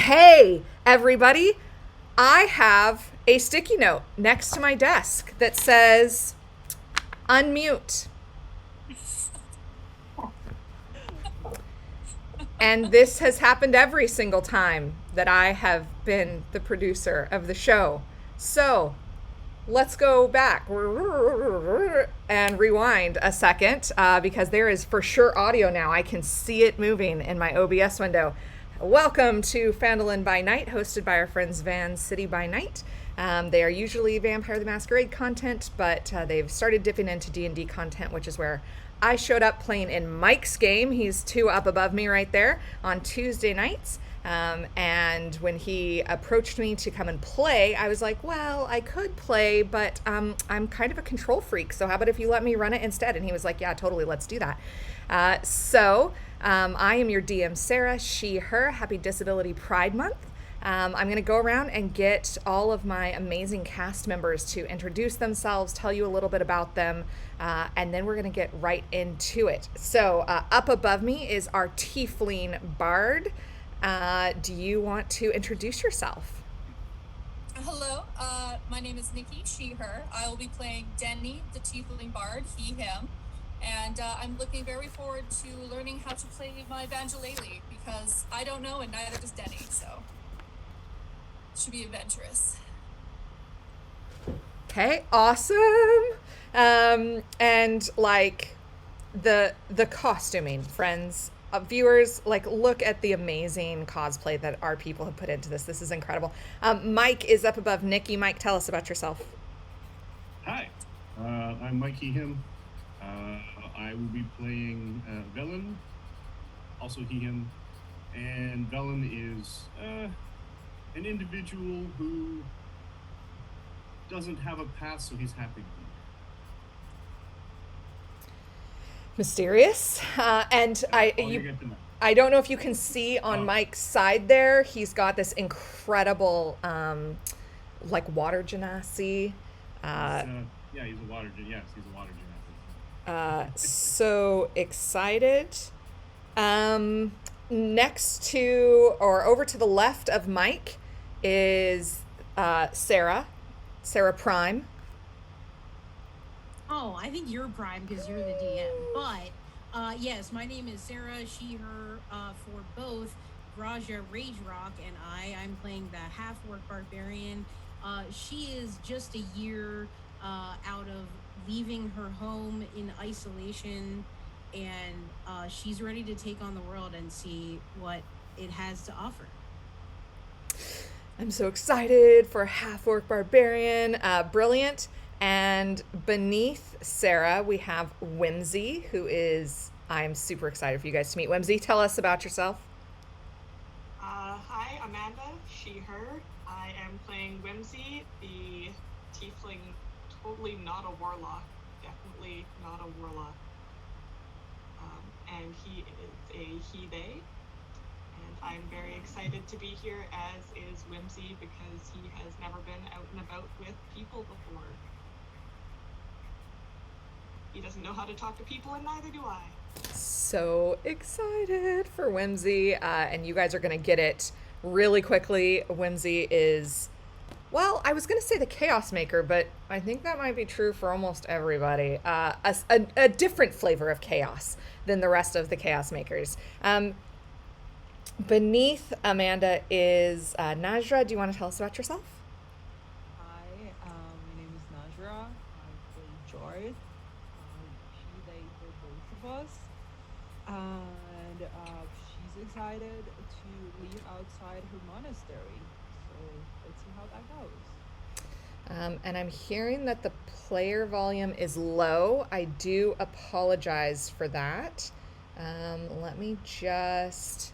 Hey, everybody, I have a sticky note next to my desk that says unmute. And this has happened every single time that I have been the producer of the show. So let's go back and rewind a second because there is for sure audio now. I can see it moving in my OBS window. Welcome to Phandalin by Night, hosted by our friends Van City by Night. They are usually Vampire the Masquerade content, but they've started dipping into D&D content, which is where I showed up playing in Mike's game. He's 2 up above me right there on Tuesday nights. And when he approached me to come and play, I was like, well, I could play, but I'm kind of a control freak. So how about if you let me run it instead? And he was like, yeah, totally, let's do that. I am your DM, Sarah, she, her. Happy Disability Pride Month. I'm going to go around and get all of my amazing cast members to introduce themselves, tell you a little bit about them, and then we're going to get right into it. So up above me is our Tiefling Bard. Do you want to introduce yourself? Hello, my name is Nikki, she, her. I will be playing Denny, the Tiefling Bard, he, him. And I'm looking very forward to learning how to play my Banjolele because I don't know and neither does Denny, so it should be adventurous. Okay, awesome. And like the costuming, friends, viewers, like look at the amazing cosplay that our people have put into this. This is incredible. Mike is up above Nikki. Mike, tell us about yourself. Hi, I'm Mikey Him. I will be playing Velen, also he, him. And Velen is an individual who doesn't have a past, so he's happy to be Mysterious. And I don't know if you can see on Mike's side there, he's got this incredible like water genasi. Yeah, he's a water genasi. So excited. Next to or over to the left of Mike is Sarah Prime. Oh, I think you're Prime because you're the DM. But yes, my name is Sarah, she, her, for both Graja Rage Rock and I'm playing the half-orc barbarian. She is just a year out of leaving her home in isolation, and she's ready to take on the world and see what it has to offer. I'm so excited for half-orc barbarian. Brilliant. And beneath Sarah, we have Whimsy, who is, I'm super excited for you guys to meet. Whimsy, tell us about yourself. Hi, Amanda, she, her. I am playing Whimsy, the tiefling, totally not a warlock, definitely not a warlock. And he is a he, they. And I'm very excited to be here, as is Whimsy, because he has never been out and about with people before. He doesn't know how to talk to people, and neither do I. So excited for Whimsy, and you guys are going to get it really quickly. Whimsy is, well, I was going to say the Chaos Maker, but I think that might be true for almost everybody. A different flavor of chaos than the rest of the Chaos Makers. Beneath Amanda is Najra. Do you want to tell us about yourself? Hi, my name is Najra. I play Jord. She, they, for both of us. And she's excited to leave outside her monastery. So let's see how that goes. And I'm hearing that the player volume is low. I do apologize for that. Let me just...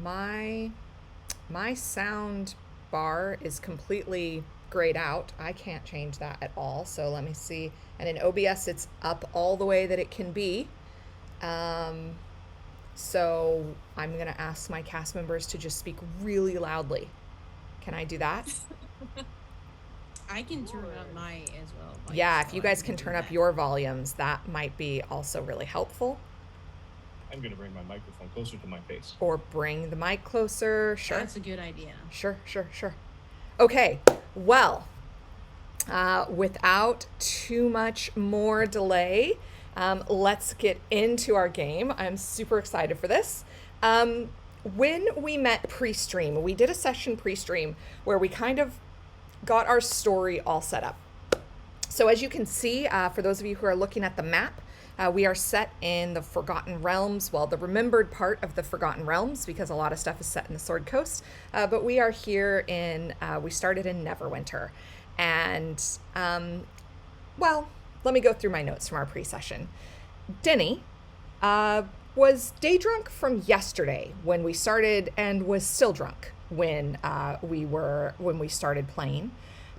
My sound bar is completely grayed out. I can't change that at all. So let me see. And in OBS, it's up all the way that it can be. So I'm going to ask my cast members to just speak really loudly. Can I do that? I can turn up my as well. Yeah, if you guys can turn up your volumes, that might be also really helpful. I'm going to bring my microphone closer to my face. Or bring the mic closer. Sure. That's a good idea. Sure. Okay, well, without too much more delay, let's get into our game. I'm super excited for this. When we met pre-stream, we did a session pre-stream where we kind of got our story all set up. So as you can see, for those of you who are looking at the map, we are set in the Forgotten Realms, well, the remembered part of the Forgotten Realms, because a lot of stuff is set in the Sword Coast. But we are here in, we started in Neverwinter. And, well, let me go through my notes from our pre-session. Denny was day drunk from yesterday when we started, and was still drunk when we started playing.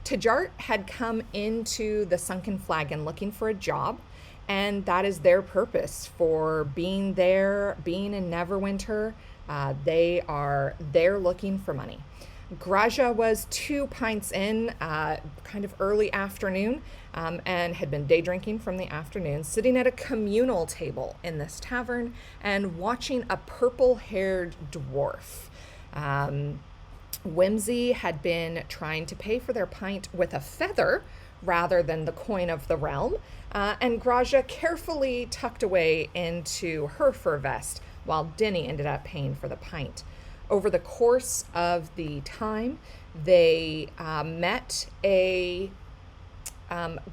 Tajart had come into the Sunken Flagon looking for a job, and that is their purpose for being there, being in Neverwinter. They're looking for money. Graja was 2 pints in, kind of early afternoon, and had been day drinking from the afternoon, sitting at a communal table in this tavern and watching a purple-haired dwarf. Whimsy had been trying to pay for their pint with a feather rather than the coin of the realm, and Graja carefully tucked away into her fur vest while Denny ended up paying for the pint. Over the course of the time, they met a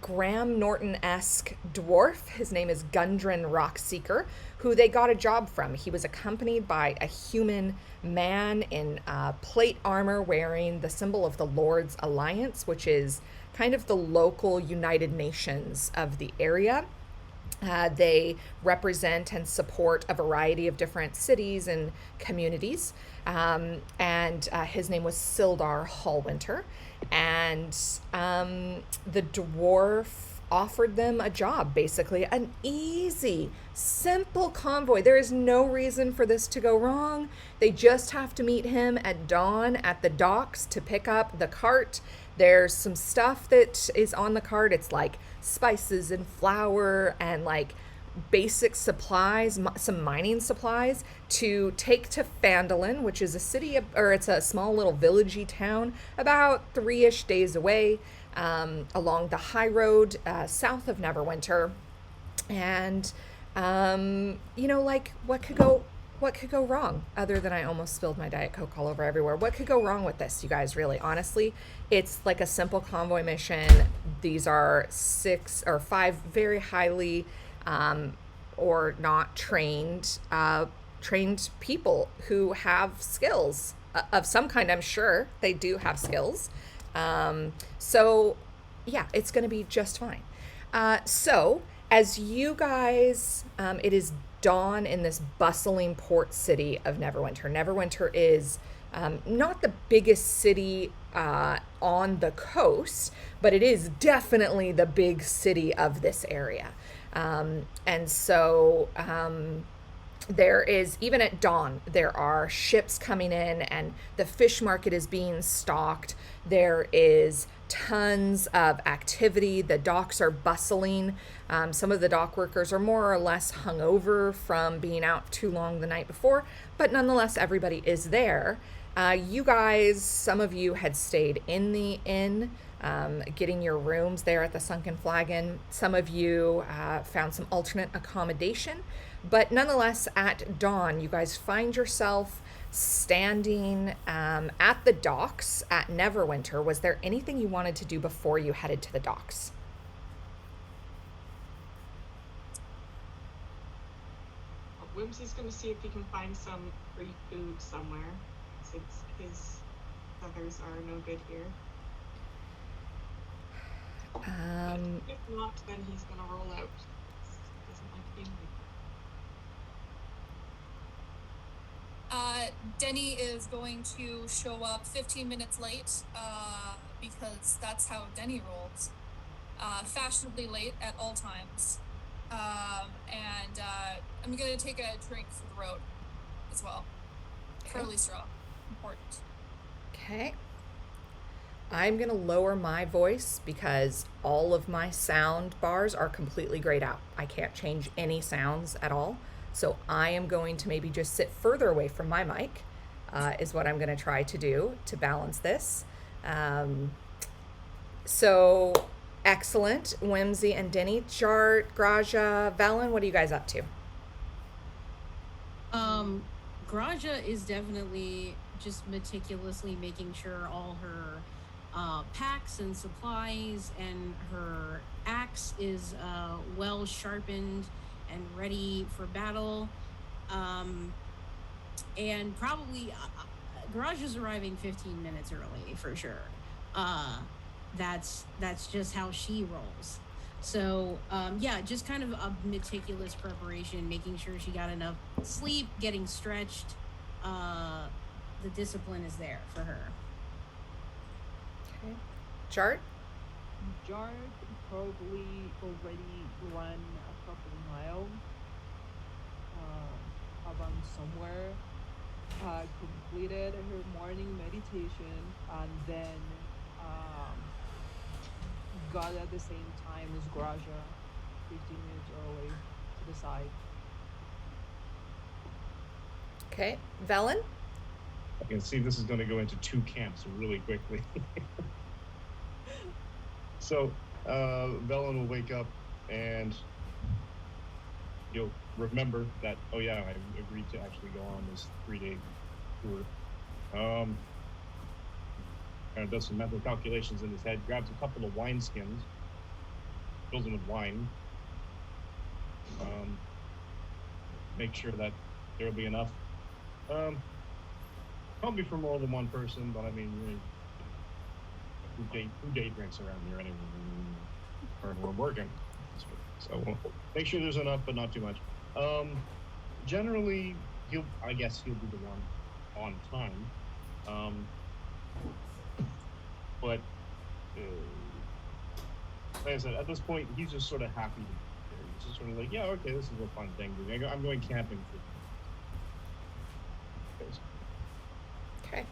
Graham Norton-esque dwarf. His name is Gundren Rockseeker, who they got a job from. He was accompanied by a human man in plate armor wearing the symbol of the Lord's Alliance, which is kind of the local United Nations of the area. They represent and support a variety of different cities and communities. And his name was Sildar Hallwinter. And the dwarf offered them a job, basically an easy, simple convoy. There is no reason for this to go wrong. They just have to meet him at dawn at the docks to pick up the cart. There's some stuff that is on the cart. It's like spices and flour and like basic supplies, some mining supplies to take to Phandalin, which is a city, or it's a small little villagey town about 3-ish days away, along the high road south of Neverwinter. And like what could go wrong other than I almost spilled my Diet Coke all over everywhere? What could go wrong with this, you guys, really? Honestly, it's like a simple convoy mission. These are 6 or 5 very highly or not trained people who have skills of some kind. I'm sure they do have skills. So yeah, it's going to be just fine. So as you guys, it is dawn in this bustling port city of Neverwinter. Neverwinter is not the biggest city on the coast, but it is definitely the big city of this area. And so there is, even at dawn, there are ships coming in and the fish market is being stocked. There is tons of activity. The docks are bustling. Some of the dock workers are more or less hungover from being out too long the night before, but nonetheless, everybody is there. You guys, some of you had stayed in the inn, getting your rooms there at the Sunken Flagon. Some of you found some alternate accommodation, but nonetheless, at dawn, you guys find yourself standing at the docks at Neverwinter. Was there anything you wanted to do before you headed to the docks? Whimsy's gonna see if he can find some free food somewhere, since his feathers are no good here. If not, then he's gonna roll out. He doesn't like being late. Denny is going to show up 15 minutes late, because that's how Denny rolls. Fashionably late at all times. And I'm gonna take a drink for the road as well. Curly straw. Important. Okay. I'm going to lower my voice because all of my sound bars are completely grayed out. I can't change any sounds at all. So I am going to maybe just sit further away from my mic, is what I'm going to try to do to balance this. So excellent. Whimsy and Denny. Jart, Graja, Valen, what are you guys up to? Graja is definitely just meticulously making sure all her packs and supplies and her axe is well sharpened and ready for battle. And probably Garage is arriving 15 minutes early for sure. That's just how she rolls. So yeah, just kind of a meticulous preparation, making sure she got enough sleep, getting stretched. The discipline is there for her. Okay. Jart? Jard probably already ran a couple miles around somewhere, completed her morning meditation, and then got at the same time as Graja, 15 minutes early to the side. Okay. Velen? I can see this is going to go into two camps really quickly. So, Velen will wake up and you'll remember that, oh yeah, I agreed to actually go on this 3-day tour. Kind of does some mental calculations in his head, grabs a couple of wine skins, fills them with wine, make sure that there'll be enough. Probably for more than one person, but I mean, who day drinks around here anyway? Or we're working, so we'll make sure there's enough, but not too much. Generally, I guess he'll be the one on time. But like I said, at this point, he's just sort of happy. He's just sort of like, yeah, okay, this is a fun thing. I'm going camping for. Okay.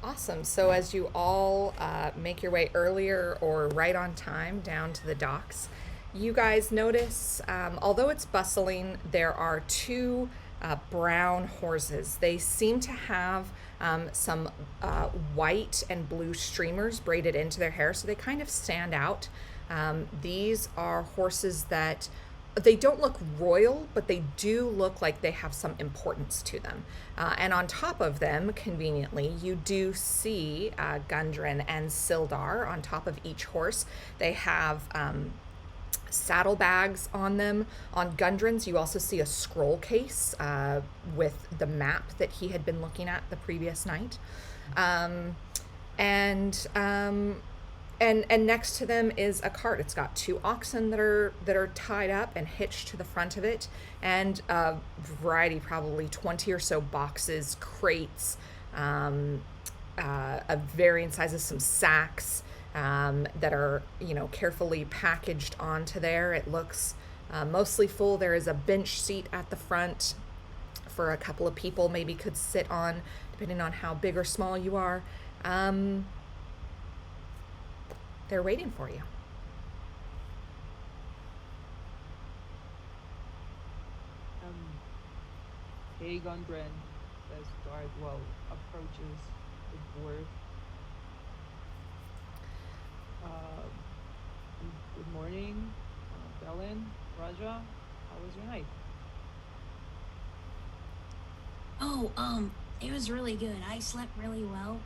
Awesome. So as you all make your way earlier or right on time down to the docks, you guys notice, although it's bustling, there are two brown horses. They seem to have some white and blue streamers braided into their hair, so they kind of stand out. These are horses that they don't look royal, but they do look like they have some importance to them. And on top of them, conveniently, you do see Gundren and Sildar on top of each horse. They have saddlebags on them. On Gundren's, you also see a scroll case with the map that he had been looking at the previous night. And next to them is a cart. It's got two oxen that are tied up and hitched to the front of it, and a variety, probably 20 or so boxes, crates, of varying sizes, some sacks that are carefully packaged onto there. It looks mostly full. There is a bench seat at the front for a couple of people maybe could sit on, depending on how big or small you are. They're waiting for you. Hey, Gundren, says Guardwell, approaches the dwarf. Good morning, Belen, Raja. How was your night? Oh, it was really good. I slept really well.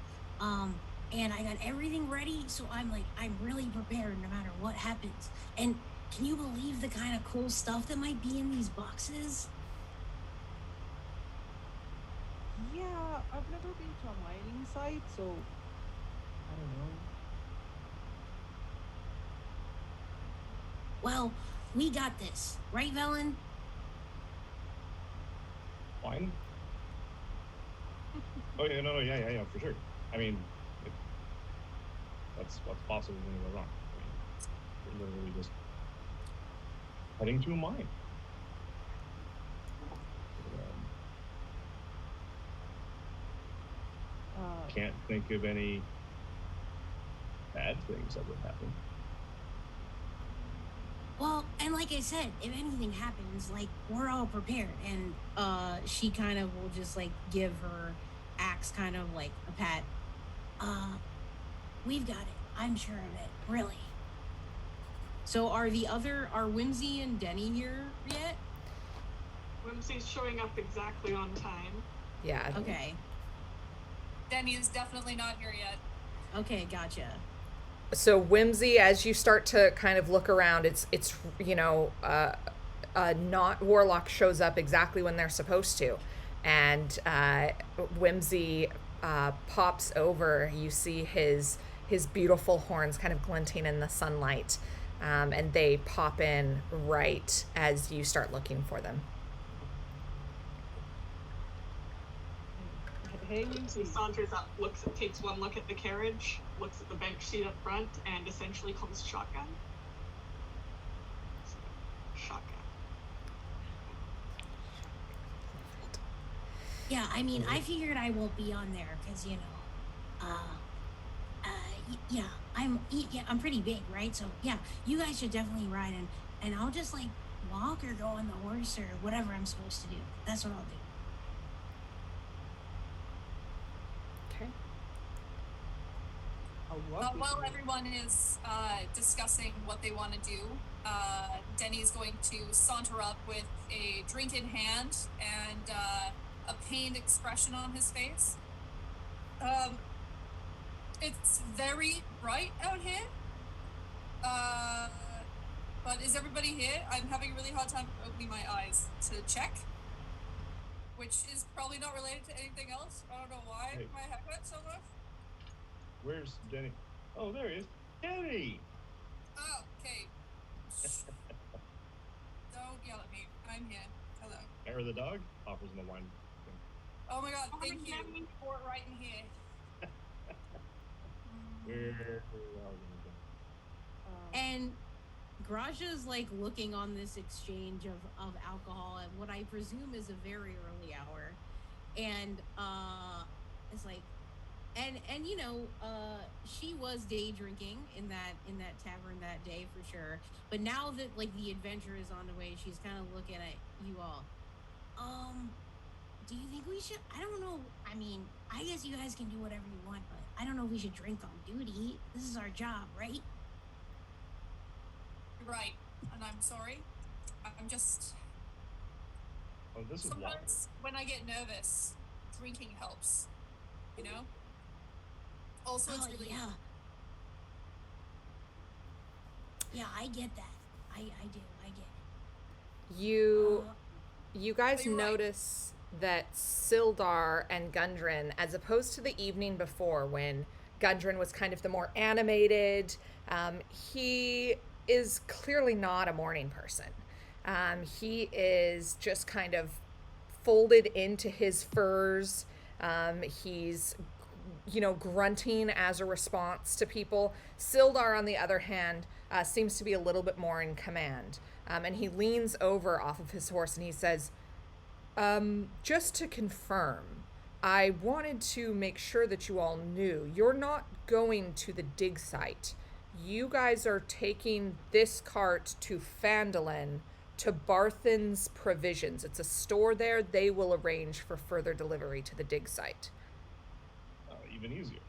And I got everything ready, so I'm really prepared no matter what happens. And can you believe the kind of cool stuff that might be in these boxes? Yeah, I've never been to a mining site, so I don't know. Well, we got this, right, Velen? Wine? Oh yeah, no, yeah, for sure. I mean, that's what's possible when you go wrong. I mean, we're literally just heading to a mine. Can't think of any bad things that would happen. Well, and And like I said, if anything happens, like we're all prepared. And she kind of will just like give her axe kind of like a pat. We've got it. I'm sure of it. Really. So are Whimsy and Denny here yet? Whimsy's showing up exactly on time. Yeah. Okay. Denny is definitely not here yet. Okay, gotcha. So Whimsy, as you start to kind of look around, it's not Warlock shows up exactly when they're supposed to, and Whimsy pops over. You see his beautiful horns kind of glinting in the sunlight, and they pop in right as you start looking for them. Hey, Whimsy saunters up, takes one look at the carriage, looks at the bench seat up front, and essentially calls shotgun. Shotgun. Yeah, I mean, I figured I won't be on there because I'm pretty big, right? So yeah, you guys should definitely ride, and I'll just like walk or go on the horse or whatever I'm supposed to do. That's what I'll do. Okay. While everyone is discussing what they want to do, Denny's going to saunter up with a drink in hand and a pained expression on his face. It's very bright out here. But is everybody here? I'm having a really hard time opening my eyes to check, which is probably not related to anything else. I don't know why my head hurt so much. Where's Denny? Oh, there he is. Denny! Oh, okay. Don't yell at me. I'm here. Hello. Or the dog offers him a wine. Oh my god, thank you for it right in here. Where are we going? And Graja's like looking on this exchange of alcohol at what I presume is a very early hour, and it's like, and she was day drinking in that tavern that day for sure. But now that like the adventure is on the way, she's kind of looking at you all. Do you think we should? I don't know. I mean, I guess you guys can do whatever you want, but I don't know if we should drink on duty. This is our job, right? You're right, and I'm sorry. I'm just. Oh, this is sometimes when I get nervous, drinking helps. You know. Also, it's really. Yeah, I get that. I do. I get it. You guys You're right. notice that Sildar and Gundren, as opposed to the evening before when Gundren was kind of the more animated, he is clearly not a morning person. He is just kind of folded into his furs. He's, grunting as a response to people. Sildar, on the other hand, seems to be a little bit more in command. And he leans over off of his horse and he says, just to confirm, I wanted to make sure that you all knew you're not going to the dig site. You guys are taking this cart to Phandalin to Barthen's Provisions. It's a store there. They will arrange for further delivery to the dig site. Even easier.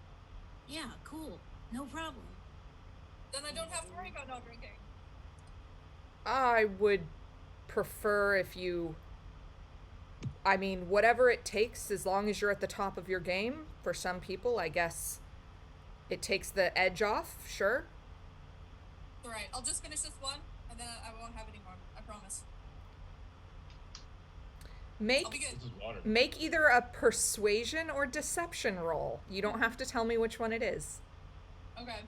Yeah, cool. No problem. Then I don't have to worry about not drinking. I would prefer if you... I mean, whatever it takes, as long as you're at the top of your game. For some people, I guess it takes the edge off, sure. Alright, I'll just finish this one, and then I won't have any more. I promise. I'll be good. This is water. Make either a persuasion or deception roll. You don't have to tell me which one it is. Okay.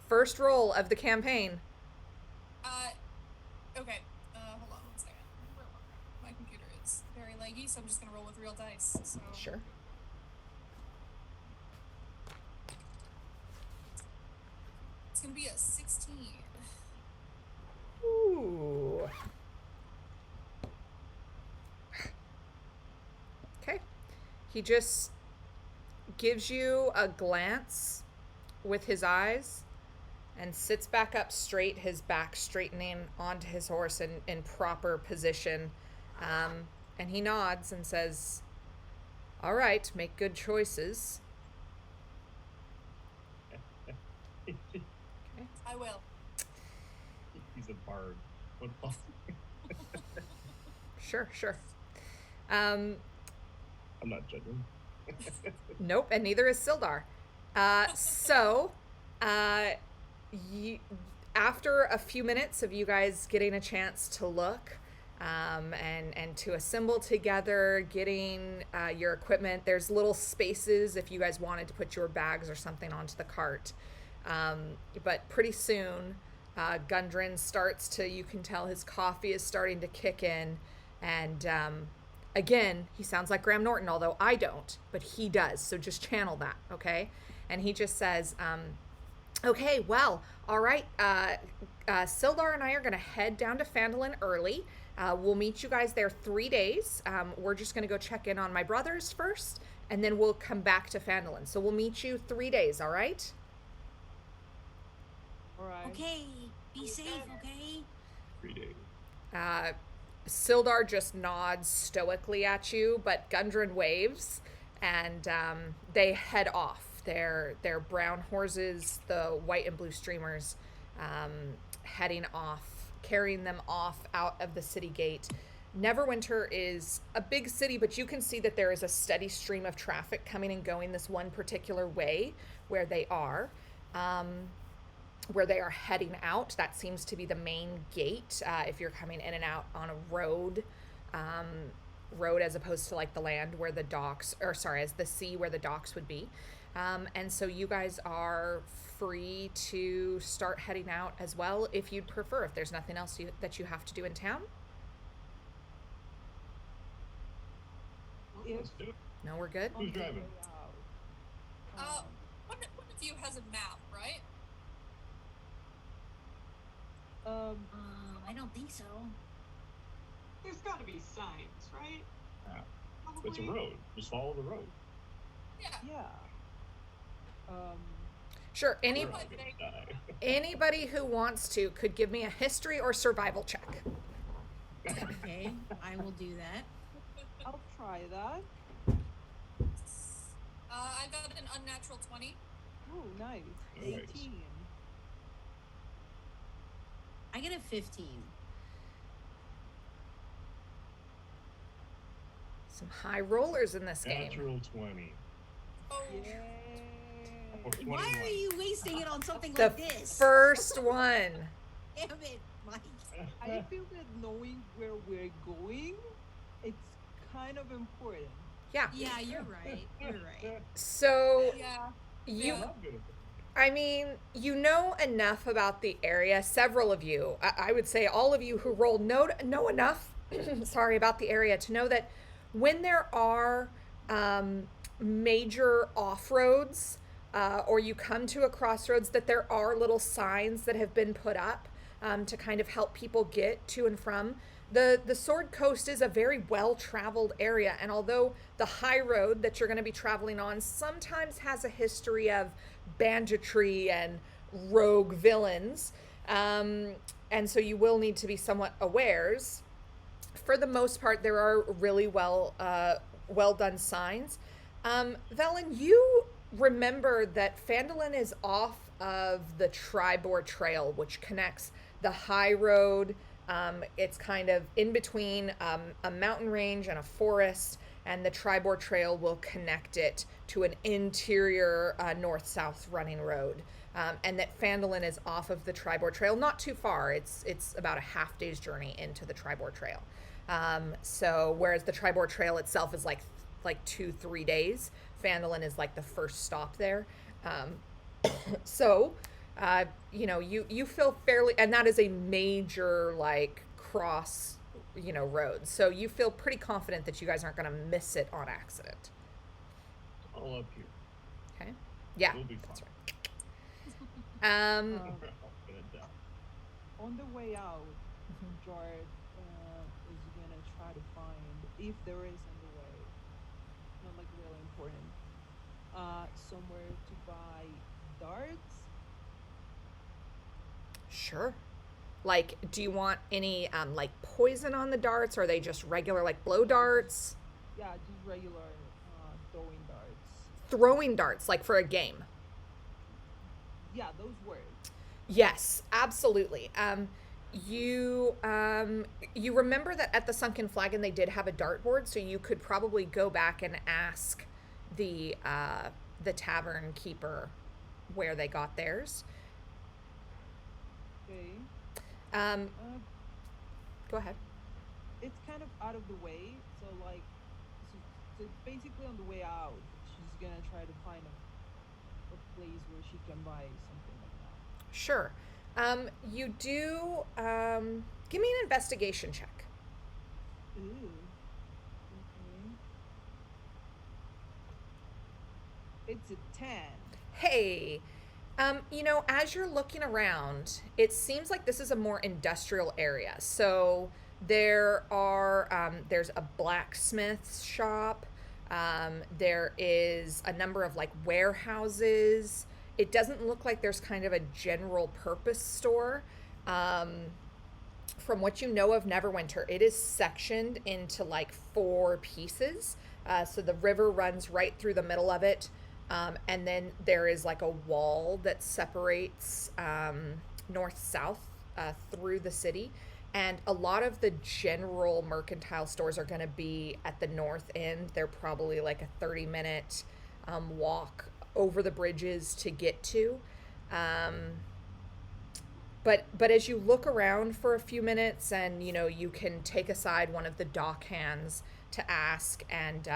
First roll of the campaign. Okay. Hold on 1 second. My computer is very laggy, so I'm just gonna roll with real dice. So. Sure. It's gonna be a 16. Ooh. Okay. He just gives you a glance with his eyes, and sits back up straight, his back straightening onto his horse in proper position. And he nods and says, "All right, make good choices." I will. He's a bard. What? Sure. I'm not judging. Nope, and neither is Sildar. After a few minutes of you guys getting a chance to look and to assemble together, getting your equipment, there's little spaces if you guys wanted to put your bags or something onto the cart. But pretty soon, Gundren starts to, you can tell his coffee is starting to kick in, and again, he sounds like Graham Norton, although I don't, but he does. So just channel that, okay? And he just says, okay, well, all right. Sildar and I are going to head down to Phandalin early. We'll meet you guys there 3 days. We're just going to go check in on my brothers first, and then we'll come back to Phandalin. So we'll meet you 3 days, all right? All right. Okay, be safe, okay? 3 days. Sildar just nods stoically at you, but Gundren waves, and they head off. Their brown horses, the white and blue streamers, heading off, carrying them off out of the city gate. Neverwinter is a big city, but you can see that there is a steady stream of traffic coming and going this one particular way where they are. Where they are heading out. That seems to be the main gate if you're coming in and out on a road as opposed to like the land where the docks, or sorry, as the sea where the docks would be. And so you guys are free to start heading out as well if you'd prefer, if there's nothing else that you have to do in town. Let's do it. No, we're good? Who's driving? One of you has a map, right? I don't think so. There's got to be signs, right? Yeah. Probably. It's a road. Just follow the road. Yeah. Yeah. Sure. We're all gonna die. Anybody who wants to could give me a history or survival check. Okay, I will do that. I'll try that. I got an unnatural 20. Oh, nice. Nice. 18. I get a 15. Some high rollers in this game. Natural 20. Oh, Yay. Or Why 21. are you wasting it on something The like this? first one. Damn it, Mike. I feel that knowing where we're going, it's kind of important. Yeah. Yeah, you're right. You're right. So yeah. you, I'm good at that. I mean, you know enough about the area. Several of you, I would say all of you who rolled know enough, sorry, about the area to know that when there are major off-roads or you come to a crossroads, that there are little signs that have been put up to kind of help people get to and from. The Sword Coast is a very well-traveled area, and although the high road that you're going to be traveling on sometimes has a history of banditry and rogue villains, and so you will need to be somewhat awares, for the most part, there are really well done signs. Velen, you remember that Phandalin is off of the Tribor Trail, which connects the high road. It's kind of in between a mountain range and a forest, and the Tribor Trail will connect it to an interior north-south running road. And that Phandalin is off of the Tribor Trail, not too far. It's about a half day's journey into the Tribor Trail. So whereas the Tribor Trail itself is like 2-3 days, Phandalin is like the first stop there. So you feel fairly, and that is a major like cross road. So you feel pretty confident that you guys aren't going to miss it on accident. All up here. Okay. Yeah. We'll be fine. That's right. We're all gonna die. On the way out, George is gonna try to find, if there is on the way, not like really important, somewhere to buy darts Sure. Like, do you want any like poison on the darts, or are they just regular like blow darts? Yeah, just regular throwing darts. Throwing darts, like for a game. Yeah, those work. Yes, absolutely. You remember that at the Sunken Flagon they did have a dartboard, so you could probably go back and ask the tavern keeper where they got theirs. Okay. Um, Uh, go ahead. it's kind of out of the way, so like, so, so basically on the way out, she's gonna try to find a place where she can buy something like that. Sure. You do. Give me an investigation check. Ooh. Okay. It's a 10. Hey, as you're looking around, it seems like this is a more industrial area. So there's a blacksmith shop. There is a number of like warehouses. It doesn't look like there's kind of a general purpose store. From what you know of Neverwinter, it is sectioned into like four pieces. So the river runs right through the middle of it. And then there is like a wall that separates north-south through the city. And a lot of the general mercantile stores are going to be at the north end. They're probably like a 30-minute walk over the bridges to get to. But as you look around for a few minutes, and you can take aside one of the dock hands to ask, and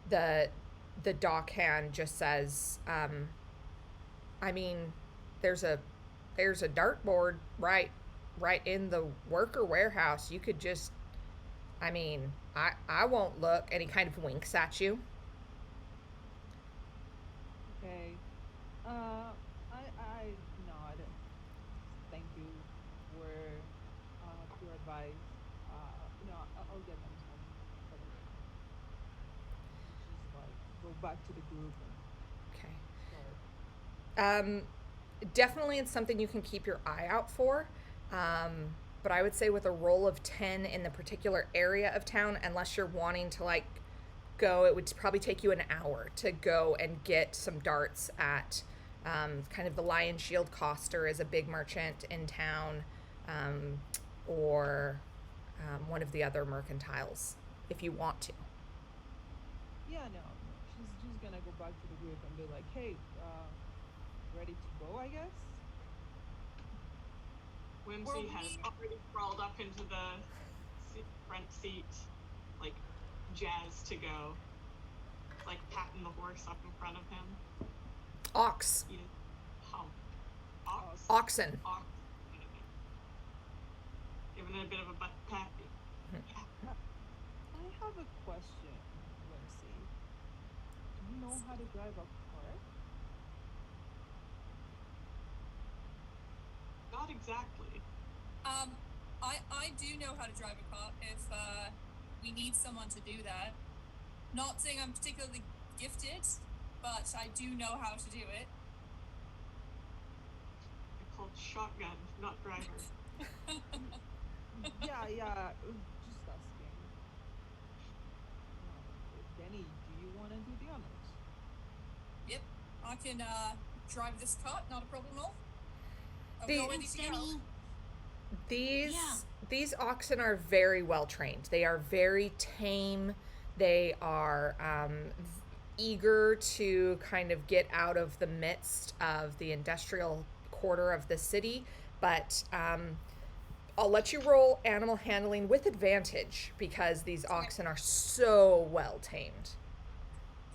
the dock hand just says, I mean, there's a dartboard right in the worker warehouse. You could just, I won't look. And he kind of winks at you. Okay. I nod. Thank you for your advice. I'll get them some for the day. Just like go back to the group and Okay. start. Definitely it's something you can keep your eye out for. But I would say with a roll of 10 in the particular area of town, unless you're wanting to like go, it would probably take you an hour to go and get some darts at kind of the Lion Shield Coster is a big merchant in town, or one of the other mercantiles if you want to. Yeah, no. She's just gonna go back to the group and be like, hey, ready to go, I guess? Whimsy has already crawled up into the front seat, like jazzed to go, like patting the horse up in front of him. Ox. You know, hump. Ox. Oxen. Ox. Giving it a bit of a butt pat. I have a question, Whimsy. Do you know how to drive a car? Not exactly. I do know how to drive a car if we need someone to do that. Not saying I'm particularly gifted, but I do know how to do it. They're called shotgun, not driver. Yeah, just asking. Denny, do you want to do the honors? Yep, I can drive this cart, not a problem at all. Are The- we all ready to go? These oxen are very well trained. They are very tame. They are eager to kind of get out of the midst of the industrial quarter of the city. But I'll let you roll animal handling with advantage because these oxen are so well tamed.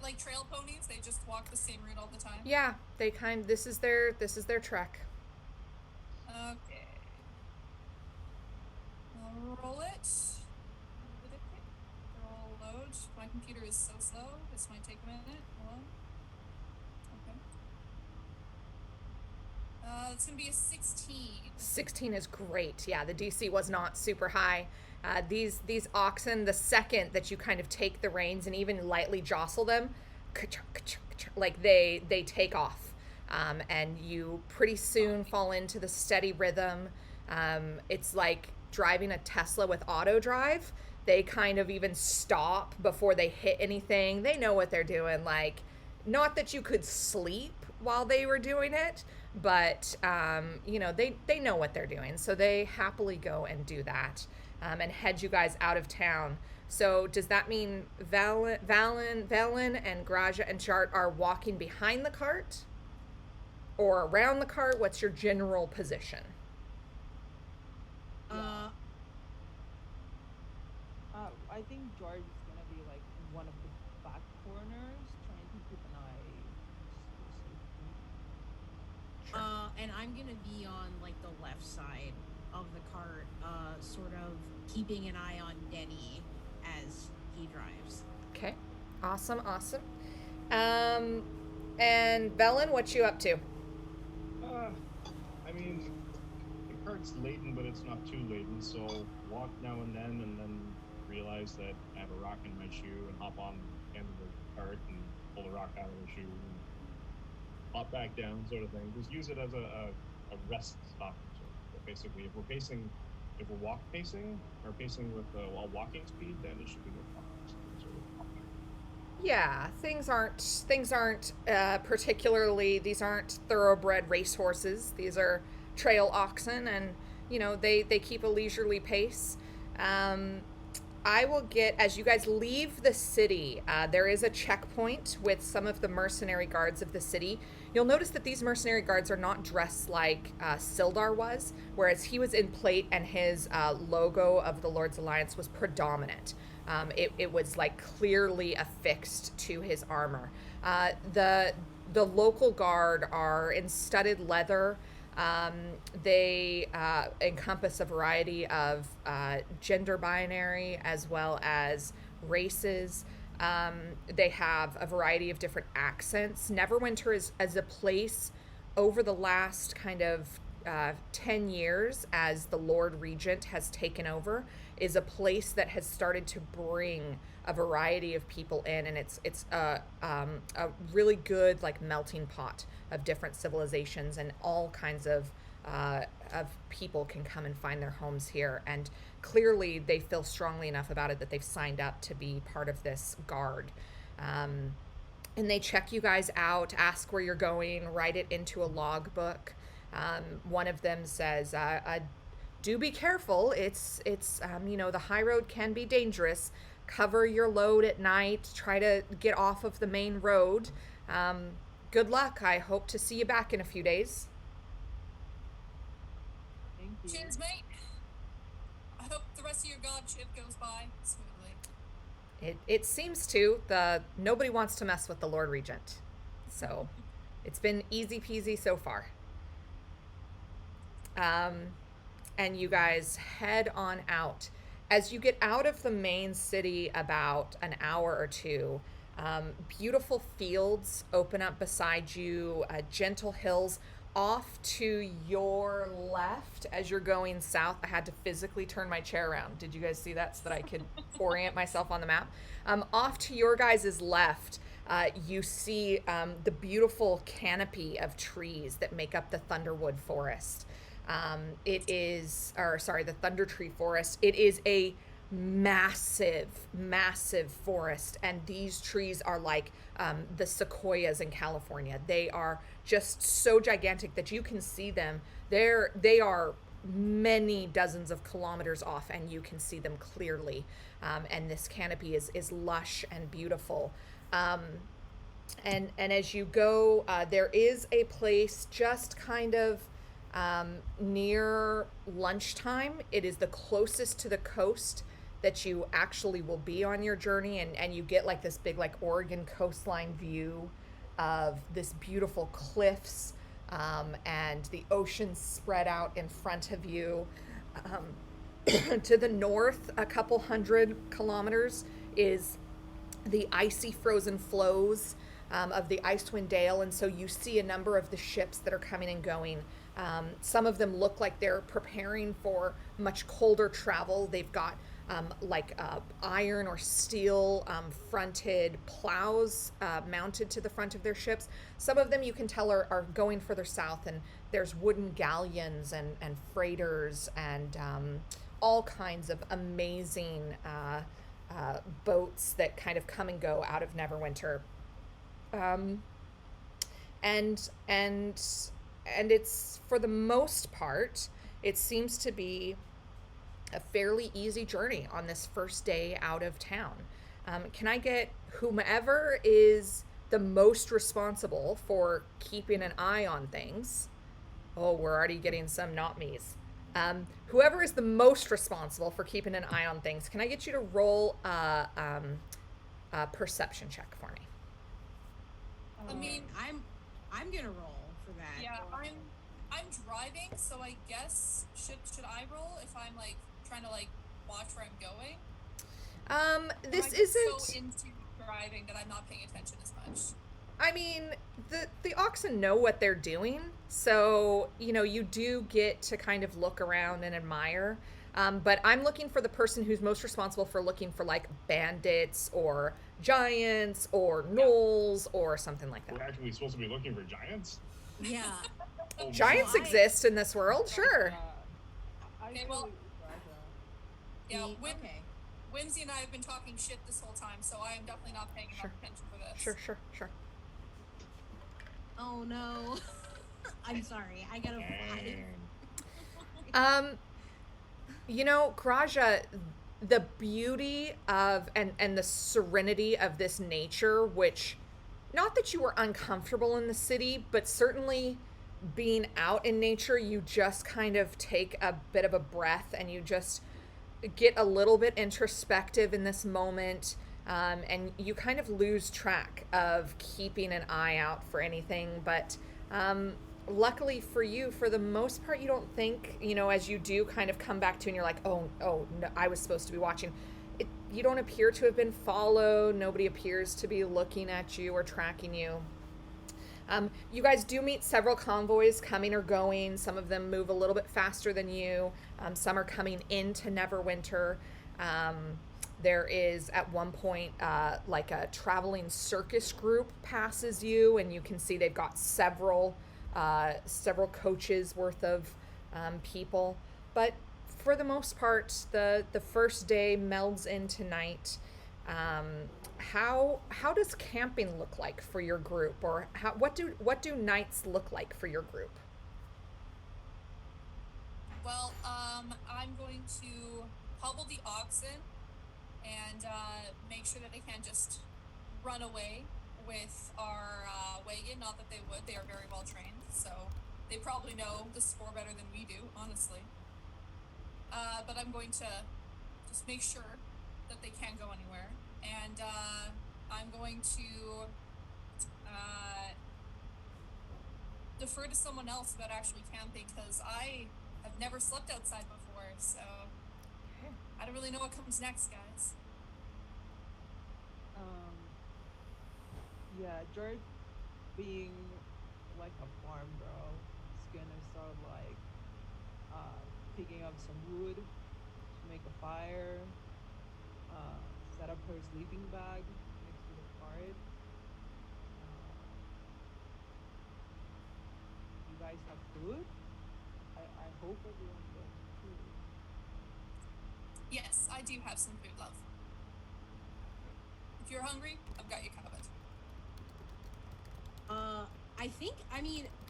Like trail ponies, they just walk the same route all the time. Yeah, this is their trek. Okay. I'll roll it. Roll load. My computer is so slow. This might take a minute. Hold on. Okay. It's gonna be a 16. 16 is great. Yeah, the DC was not super high. These oxen, the second that you kind of take the reins and even lightly jostle them, like they take off. and you pretty soon fall into the steady rhythm. It's like driving a Tesla with auto drive. They kind of even stop before they hit anything. They know what they're doing. Like, not that you could sleep while they were doing it, but they know what they're doing. So they happily go and do that, and head you guys out of town. So does that mean Valen and Graja and Chart are walking behind the cart or around the cart? What's your general position? I think George is gonna be like in one of the back corners, trying to keep an eye. And I'm gonna be on like the left side of the cart, sort of keeping an eye on Denny as he drives. Okay, awesome. And Velen, what you up to? I mean, the cart's laden, but it's not too laden, so walk now and then realize that I have a rock in my shoe and hop on the end of the cart and pull the rock out of the shoe and hop back down, sort of thing. Just use it as a rest stop. So basically, if we're walk pacing or pacing with a walking speed, then it should be no problem. Sort of hop back. Yeah, things aren't particularly. These aren't thoroughbred racehorses. These are trail oxen, and they keep a leisurely pace. I will get, as you guys leave the city, there is a checkpoint with some of the mercenary guards of the city. You'll notice that these mercenary guards are not dressed like Sildar was, whereas he was in plate and his logo of the Lord's Alliance was predominant. It was like clearly affixed to his armor. The local guard are in studded leather. They encompass a variety of gender binary as well as races. They have a variety of different accents. Neverwinter is as a place over the last kind of 10 years as the Lord Regent has taken over, is a place that has started to bring a variety of people in, and it's a really good like melting pot of different civilizations, and all kinds of people can come and find their homes here. And clearly they feel strongly enough about it that they've signed up to be part of this guard. And they check you guys out, ask where you're going, write it into a logbook. One of them says, do be careful. It's the high road can be dangerous. Cover your load at night. Try to get off of the main road. Good luck. I hope to see you back in a few days. Thank you. Cheers, mate. I hope the rest of your god ship goes by smoothly. It seems to. Nobody wants to mess with the Lord Regent. So it's been easy peasy so far. And you guys head on out. As you get out of the main city about an hour or two, beautiful fields open up beside you, gentle hills. Off to your left as you're going south. I had to physically turn my chair around. Did you guys see that so that I could orient myself on the map? Off to your guys' left, you see the beautiful canopy of trees that make up the Thunderwood Forest. The Thunder Tree Forest. It is a massive forest, and these trees are like the sequoias in California. They are just so gigantic that you can see them. They are many dozens of kilometers off, and you can see them clearly. And this canopy is lush and beautiful. And as you go, there is a place just kind of near lunchtime. It is the closest to the coast that you actually will be on your journey, and you get like this big like Oregon coastline view of this beautiful cliffs, and the ocean spread out in front of you. To the north, a couple 100 kilometers, is the icy frozen flows of the Icewind Dale, and so you see a number of the ships that are coming and going. Some of them look like they're preparing for much colder travel. They've got iron or steel fronted plows mounted to the front of their ships. Some of them you can tell are going further south, and there's wooden galleons and freighters and all kinds of amazing boats that kind of come and go out of Neverwinter. And it's, for the most part, it seems to be a fairly easy journey on this first day out of town. Can I get whomever is the most responsible for keeping an eye on things? Oh, we're already getting some not me's. Whoever is the most responsible for keeping an eye on things, can I get you to roll a perception check for me? I mean, I'm gonna roll for that. yeah, I'm driving, so I guess should I roll if I'm like trying to like watch where I'm going? This Am I isn't. so into driving that I'm not paying attention as much. I mean, the oxen know what they're doing, so you do get to kind of look around and admire. But I'm looking for the person who's most responsible for looking for like bandits or giants or gnolls or something like We're that. actually supposed to be looking for giants? Yeah. Oh, Giants Well, exist in this world, sure. Okay, well- Yeah, Okay. Whimsy and I have been talking shit this whole time, so I am definitely not paying enough Sure. attention for this. Sure. Oh no. I'm sorry. I gotta fly. Graja, the beauty of and the serenity of this nature, which, not that you were uncomfortable in the city, but certainly being out in nature, you just kind of take a bit of a breath and you just get a little bit introspective in this moment. And you kind of lose track of keeping an eye out for anything. But luckily for you, for the most part, you don't think, as you do kind of come back to and you're like, oh, no, I was supposed to be watching. You don't appear to have been followed. Nobody appears to be looking at you or tracking you. You guys do meet several convoys coming or going. Some of them move a little bit faster than you. Some are coming into Neverwinter. There is at one point like a traveling circus group passes you, and you can see they've got several coaches worth of people. But for the most part, the first day melds into night. How does camping look like for your group, or what do nights look like for your group? Well, I'm going to hobble the oxen and make sure that they can't just run away with our wagon. Not that they would; they are very well trained, so they probably know the score better than we do, honestly. But I'm going to just make sure that they can't go anywhere, and I'm going to defer to someone else about actually camping, because I have never slept outside before, so I don't really know what comes next, guys. Yeah, George, being like a farm bro, is gonna start like picking up some wood to make a fire, set up her sleeping bag next to the cart. You guys have food? I hope everyone gets food. Yes, I do have some food, love. If you're hungry, I've got you covered.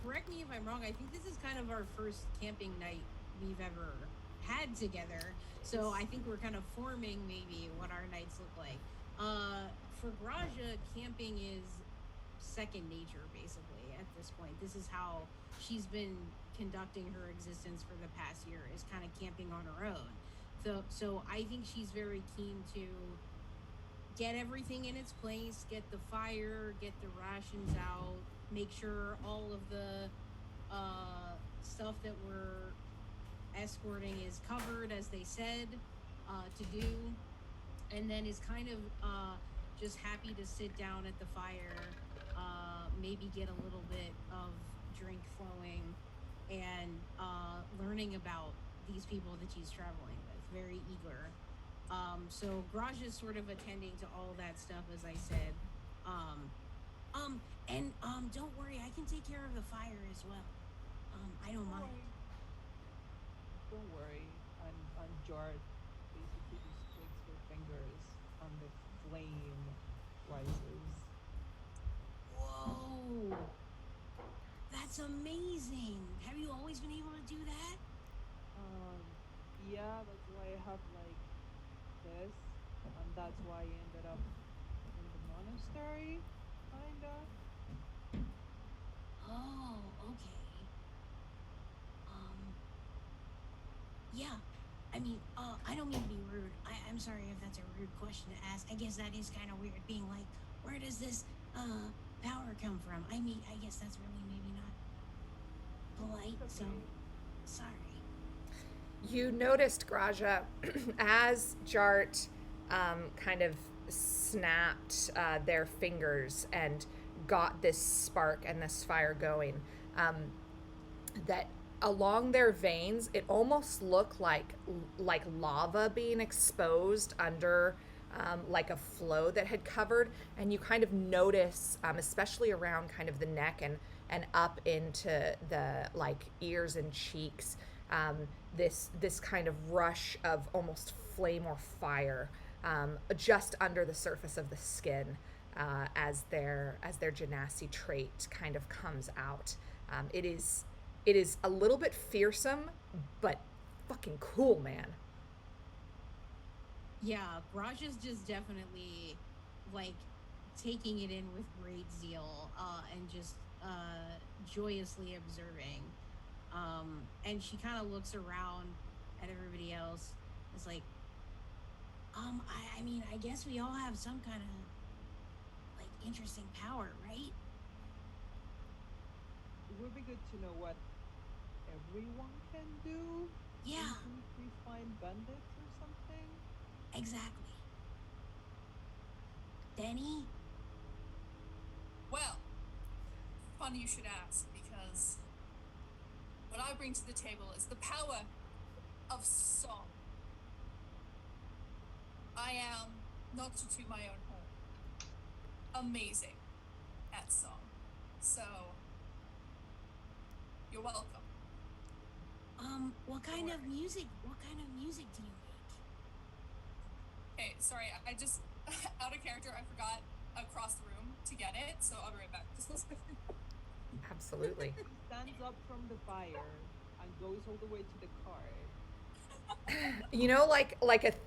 Correct me if I'm wrong, I think this is kind of our first camping night we've ever had together. So I think we're kind of forming maybe what our nights look like. For Graja, camping is second nature, basically, at this point. This is how she's been conducting her existence for the past year, is kind of camping on her own. So I think she's very keen to get everything in its place, get the fire, get the rations out, make sure all of the stuff that we're escorting is covered, as they said to do, and then is kind of just happy to sit down at the fire, maybe get a little bit of drink flowing, and learning about these people that she's traveling with. Very eager. So Graj is sort of attending to all that stuff, as I said. Um, and don't worry, I can take care of the fire as well. I don't mind. Don't worry. And Jart basically just clicks her fingers and the flame rises. Whoa! That's amazing. Have you always been able to do that? Yeah, that's why I have like this, and that's why I ended up in the monastery, kinda. Oh, okay. Um, yeah. I mean, I don't mean to be rude. I'm sorry if that's a rude question to ask. I guess that is kind of weird being like, where does this, power come from? I mean, I guess that's really maybe not polite, so sorry. You noticed, Graja, as Jart kind of snapped their fingers and got this spark and this fire going, that along their veins, it almost looked like lava being exposed under like a flow that had covered. And you kind of notice, especially around kind of the neck and up into the like ears and cheeks, this kind of rush of almost flame or fire just under the surface of the skin as their genasi trait kind of comes out. It is a little bit fearsome, but fucking cool, man. Yeah, Graj is just definitely like taking it in with great zeal, and just joyously observing. And she kind of looks around at everybody else. It's like, I mean, I guess we all have some kind of like interesting power, right? It would be good to know what everyone can do. Yeah, If we find bandits or something. exactly. Denny? Well, funny you should ask, because what I bring to the table is the power of song. I am, not to toot my own horn, amazing at song. So, you're welcome. What kind of music do you make? Okay, sorry, I just, out of character, I forgot across the room to get it, so I'll be right back. Just 1 second. Absolutely. He stands up from the fire and goes all the way to the cart. You know, like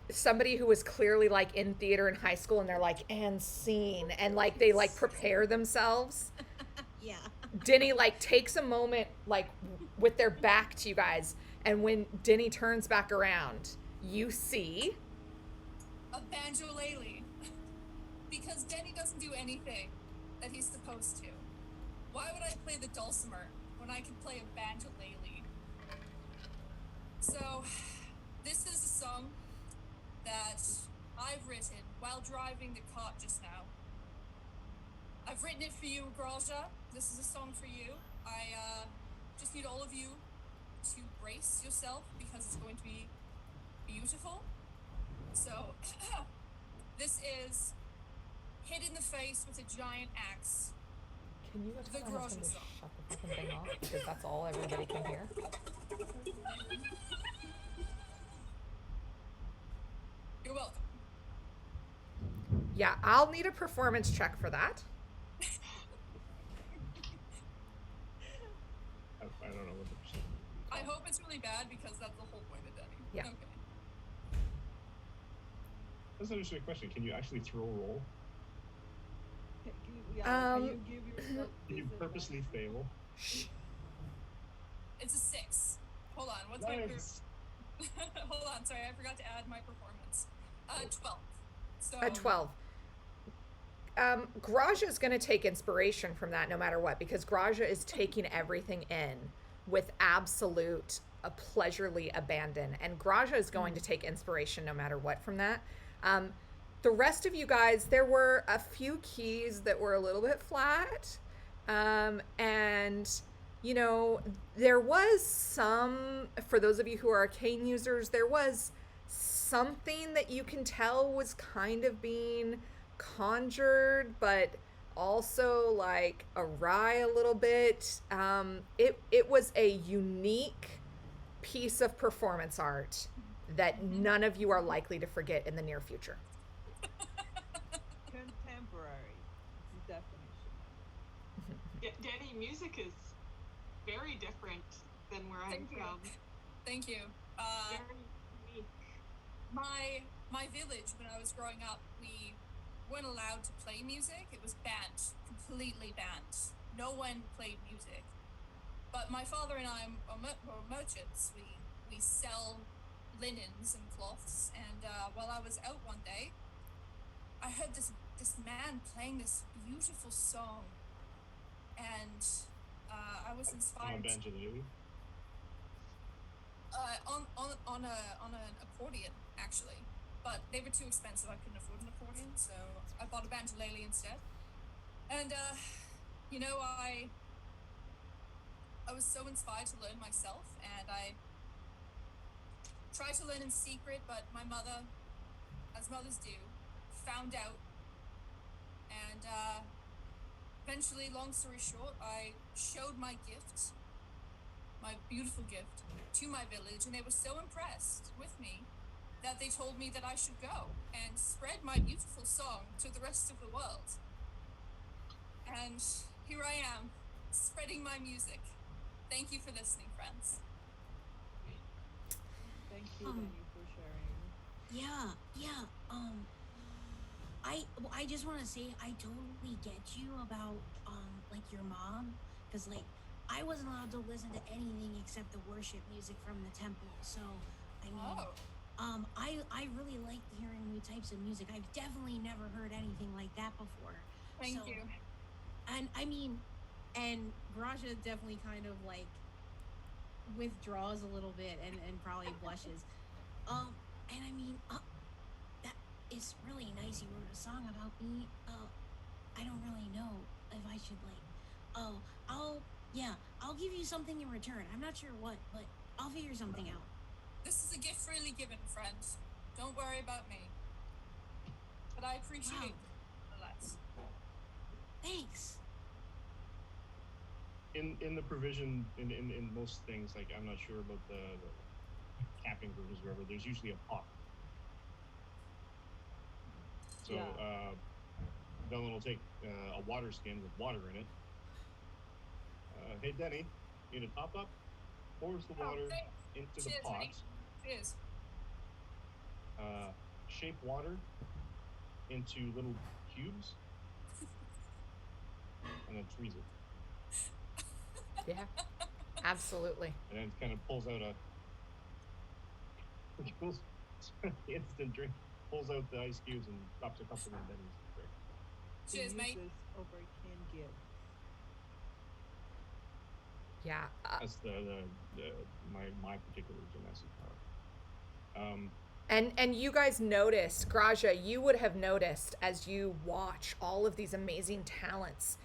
somebody who was clearly like in theater in high school, and they're like, and scene, and like they like prepare themselves. Yeah. Denny like takes a moment like with their back to you guys, and when Denny turns back around, you see A banjolele. Because Denny doesn't do anything that he's supposed to. Why would I play the dulcimer when I can play a banjolele? So, this is a song that I've written while driving the cart just now. I've written it for you, Gralja. This is a song for you. I just need all of you to brace yourself because it's going to be beautiful. So, this is hit in the face with a giant axe. Can you The tell my husband to garage shut the fucking thing off, because that's all everybody can hear? You're welcome. Yeah, I'll need a performance check for that. I don't know what the percent. I hope it's really bad because that's the whole point of Denny. Yeah. Okay. That's an interesting question. Can you actually throw a roll? Can you give yourself Can you purposely fail? It's a 6. Hold on. What's my Nice. Hold on. Sorry, I forgot to add my performance. 12. So A 12. Graja is going to take inspiration from that no matter what, because Graja is taking everything in with absolute pleasurely abandon, and Graja is going to take inspiration no matter what from that. The rest of you guys, there were a few keys that were a little bit flat, and you know, there was some, for those of you who are arcane users, there was something that you can tell was kind of being conjured, but also like awry a little bit. It was a unique piece of performance art that none of you are likely to forget in the near future. Contemporary. It's the definition. Danny, music is very different than where I'm Thank you. from. Thank you. Very unique. My village, when I was growing up, we weren't allowed to play music. It was banned, completely banned. No one played music. But my father and I are merchants. We sell linens and cloths. And while I was out one day, I heard this man playing this beautiful song, and I was On a inspired. banjolele. On an accordion, actually, but they were too expensive. I couldn't afford an accordion, so I bought a banjolele instead. And you know, I was so inspired to learn myself, and I tried to learn in secret, but my mother, as mothers do, found out, and eventually, long story short, I showed my gift, my beautiful gift, to my village, and they were so impressed with me that they told me that I should go and spread my beautiful song to the rest of the world. And here I am, spreading my music. Thank you for listening, friends. Thank you, Danny, for sharing. Yeah. I just want to say I totally get you about like your mom, because like I wasn't allowed to listen to anything except the worship music from the temple. So I mean, I really like hearing new types of music. I've definitely never heard anything like that before. Thank you. And I mean, and Graja definitely kind of like withdraws a little bit and probably blushes. And I mean, that is really nice. You wrote a song about me. I don't really know if I should like. I'll give you something in return. I'm not sure what, but I'll figure something out. This is a gift freely given, friends. Don't worry about me. But I appreciate it nonetheless. Thanks. In the provision, in most things, like I'm not sure about the capping provisions or whatever, there's usually a pot. So Velen will take a water skin with water in it. Hey Denny, need a top up? Pours the water into the pot. Mate. Cheers. Shape water into little cubes and then freeze it. Yeah, absolutely. And then it kind of pulls out instant drink, pulls out the ice cubes and drops a couple in Denny's drink. Cheers, mate. Over canned gift. Yeah. That's my particular genesic power. And you guys noticed, Graja, you would have noticed as you watch all of these amazing talents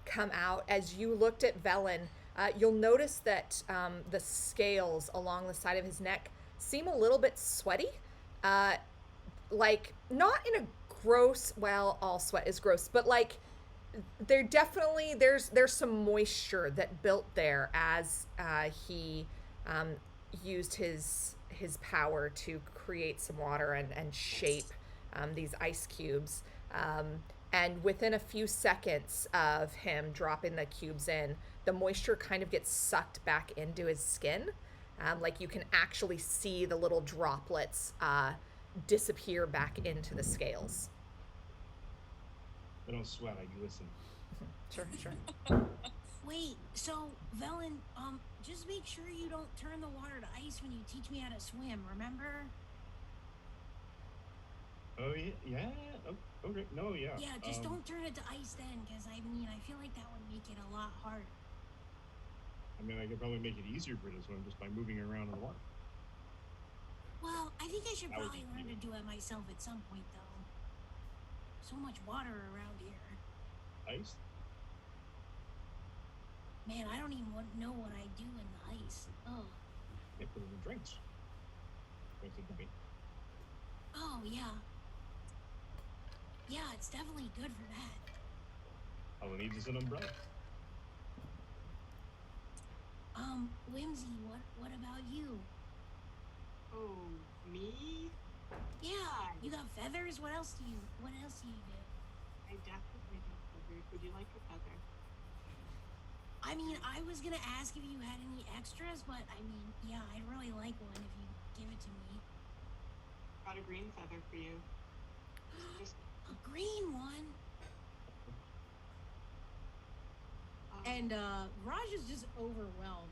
come out. As you looked at Velen, you'll notice that the scales along the side of his neck seem a little bit sweaty. Like, not in a gross, well, all sweat is gross, but like, there definitely, there's some moisture that built there as he used his power to create some water and shape these ice cubes. And within a few seconds of him dropping the cubes in, the moisture kind of gets sucked back into his skin. Like you can actually see the little droplets disappear back into the scales. I don't sweat, I glisten. Sure. Wait, so Velen, just make sure you don't turn the water to ice when you teach me how to swim, remember? Oh yeah. Oh, okay. No, yeah. Yeah, just don't turn it to ice then, because I mean, I feel like that would make it a lot harder. I mean, I could probably make it easier for this one just by moving around in the water. Well, I think I should That would probably be learn to do it myself at some point, though. So much water around here. Ice? Man, I don't even know what I do in the ice. Oh. They put it in drinks. Drinks it to me. Oh, yeah. Yeah, it's definitely good for that. All it needs is an umbrella. Whimsy, what about you? Oh, me? Yeah, you got feathers? What else do you do? I definitely have feathers. Would you like a feather? I mean, I was gonna ask if you had any extras, but I mean, yeah, I'd really like one if you give it to me. Got a green feather for you. Just A green one? And Raj is just overwhelmed.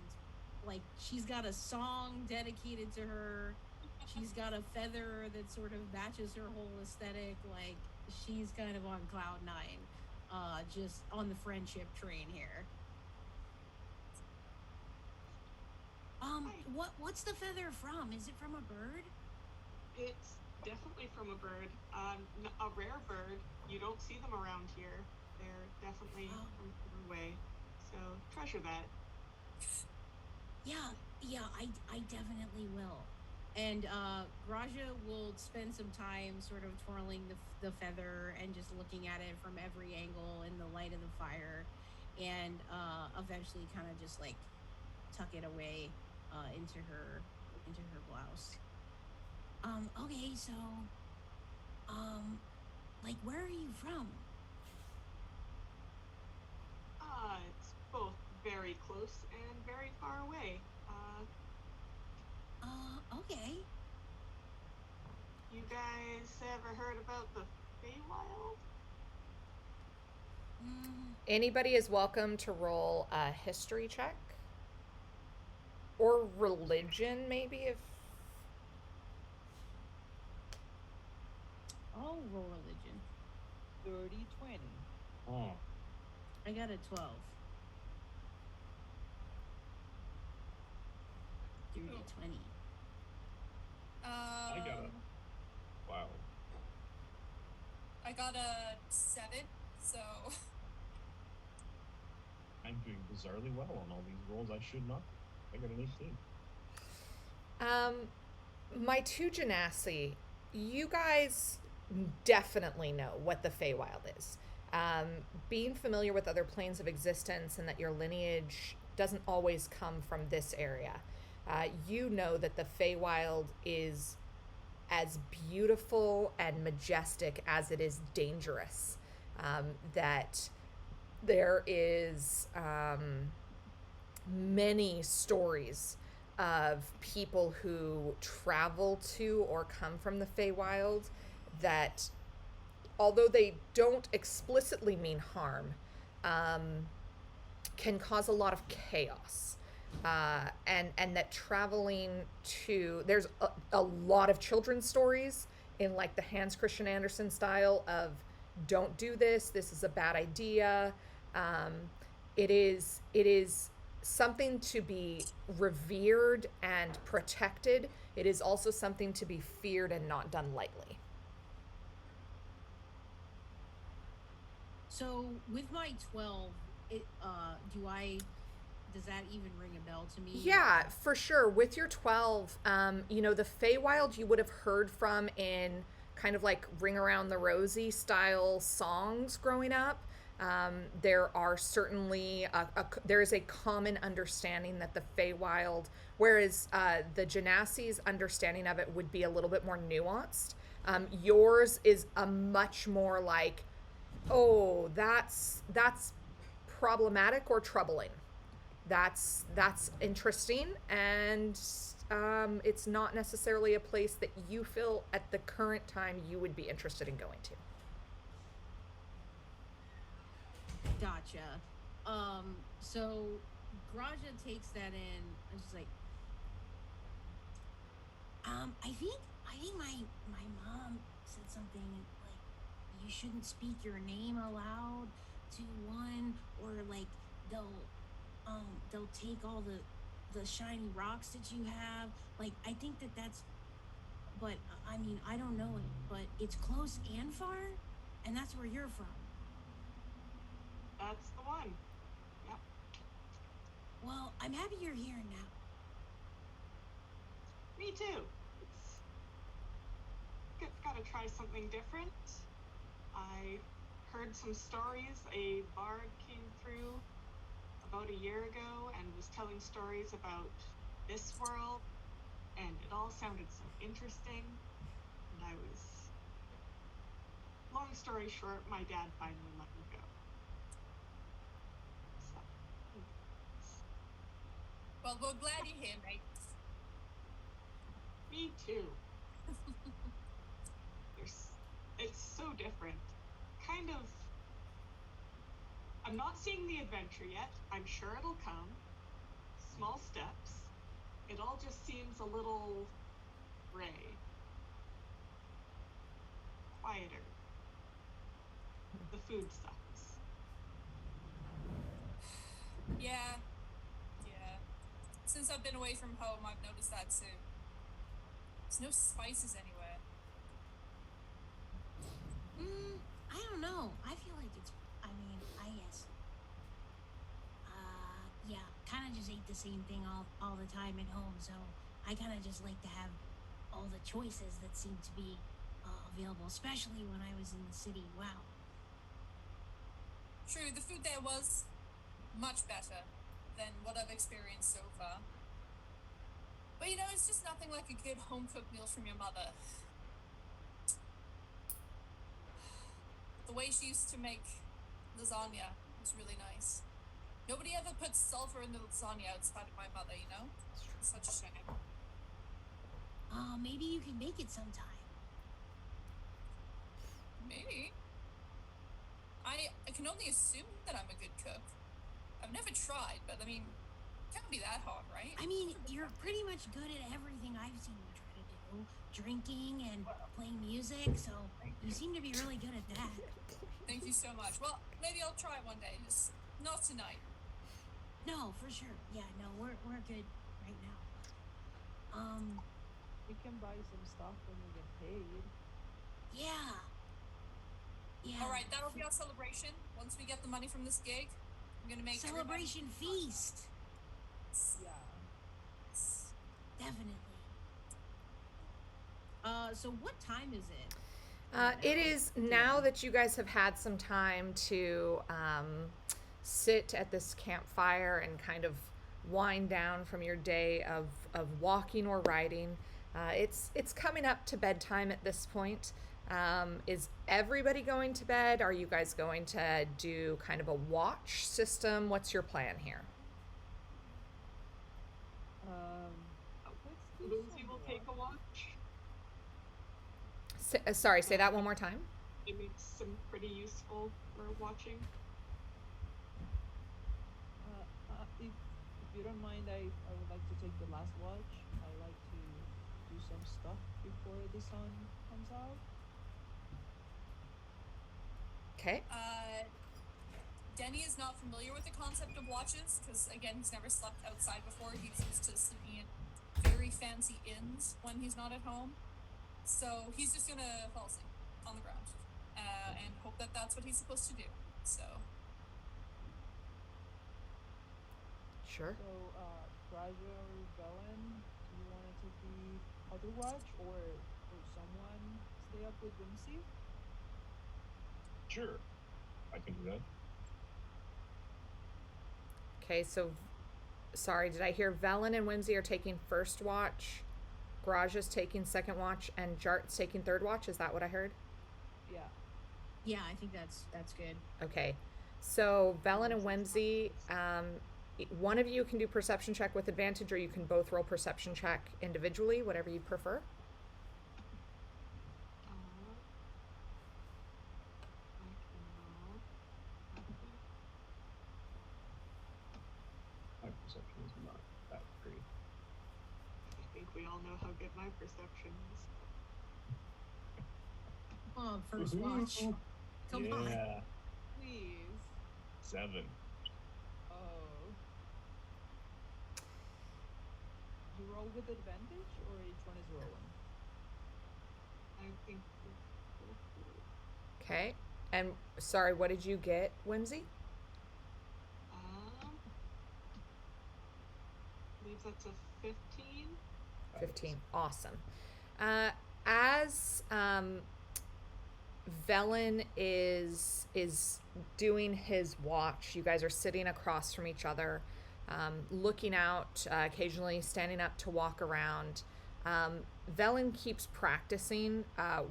Like, she's got a song dedicated to her. She's got a feather that sort of matches her whole aesthetic. Like, she's kind of on cloud nine, just on the friendship train here. What's the feather from? Is it from a bird? It's definitely from a bird. A rare bird. You don't see them around here. They're definitely from far away. So treasure that. Yeah, I definitely will. And Raja will spend some time sort of twirling the feather and just looking at it from every angle in the light of the fire, and eventually kind of just like tuck it away into her blouse. Okay, so like, where are you from? It's both very close and very far away. Okay. You guys ever heard about the Feywild? Anybody is welcome to roll a history check. Or religion, maybe, if... I'll roll religion. 30-20. Oh. I got a 12. 30 to 20. I got a... Wow. I got a 7, so... I'm doing bizarrely well on all these rolls. I should not. I got an 18. My two genasi, you guys definitely know what the Feywild is. Being familiar with other planes of existence and that your lineage doesn't always come from this area, you know that the Feywild is as beautiful and majestic as it is dangerous. That there is many stories of people who travel to or come from the Feywild that, although they don't explicitly mean harm, can cause a lot of chaos. And that traveling to... There's a lot of children's stories in like the Hans Christian Andersen style of don't do this is a bad idea. It is something to be revered and protected. It is also something to be feared and not done lightly. So with my 12, does that even ring a bell to me? Yeah, for sure. With your 12, the Feywild you would have heard from in kind of like Ring Around the Rosie style songs growing up. There are certainly there is a common understanding that the Feywild, whereas the Genasi's understanding of it would be a little bit more nuanced. Yours is a much more like, oh, that's problematic or troubling. That's interesting, and it's not necessarily a place that you feel at the current time you would be interested in going to. Gotcha. So Graja takes that in and she's like, I think my mom said something like you shouldn't speak your name aloud to one, or like they'll take all the shiny rocks that you have. Like, I think that's, but I mean, I don't know it, but it's close and far, and that's where you're from. That's the one. Yep. Well, I'm happy you're here now. Me too. gotta try something different. I heard some stories. A bard came through about a year ago and was telling stories about this world, and it all sounded so interesting. And I was, long story short, my dad finally let me go. So, Well, we're glad you're here, mate. me too. It's so different. Kind of. I'm not seeing the adventure yet. I'm sure it'll come. Small steps. It all just seems a little gray. Quieter. The food sucks. Yeah. Since I've been away from home, I've noticed that too. There's no spices anywhere. I don't know. I feel like it's. I mean, I guess. Yeah, kind of just ate the same thing all the time at home. So I kind of just like to have all the choices that seem to be available, especially when I was in the city. Wow. True, the food there was much better than what I've experienced so far. But you know, it's just nothing like a good home-cooked meal from your mother. The way she used to make lasagna was really nice. Nobody ever puts sulfur in the lasagna outside of my mother, you know? It's such a shame. Maybe you can make it sometime. Maybe. I can only assume that I'm a good cook. I've never tried, but I mean, it can't be that hard, right? I mean, you're pretty much good at everything I've seen you try to do. Drinking and playing music, so you seem to be really good at that. Thank you so much. Well, maybe I'll try it one day, just not tonight. No, for sure. Yeah, no, we're good right now. We can buy some stuff when we get paid. Yeah. All right, that'll be our celebration. Once we get the money from this gig, I'm gonna make celebration feast. Yeah. Definitely. So what time is it? It is now that you guys have had some time to sit at this campfire and kind of wind down from your day of walking or riding. It's coming up to bedtime at this point. Is everybody going to bed? Are you guys going to do kind of a watch system? What's your plan here? Let's do Lucy some will take a watch. Sorry, say that one more time. It makes some pretty useful for watching. If you don't mind, I would like to take the last watch. I like to do some stuff before the sun comes out. Okay. Denny is not familiar with the concept of watches because, again, he's never slept outside before. He's used to sleeping in very fancy inns when he's not at home. So he's just gonna fall asleep on the ground and hope that that's what he's supposed to do. So. Sure. So, Roger or Belen, do you want to take the other watch, or someone stay up with Whimsy? Sure, I can do that. Okay, so sorry, did I hear Velen and Whimsy are taking first watch, Garage's taking second watch, and Jart's taking third watch? Is that what I heard? Yeah. Yeah, I think that's good. Okay, so Velen and Whimsy, one of you can do perception check with advantage, or you can both roll perception check individually, whatever you prefer. My perception is not that great. I think we all know how good my perception is. Oh, first watch. Come on. Yeah, Please. 7. Oh. You roll with advantage, or each one is rolling? I think. Okay, and sorry, what did you get, Whimsy? I believe that's a 15. 15. Awesome. as Velen is doing his watch, you guys are sitting across from each other, looking out, occasionally standing up to walk around. Velen keeps practicing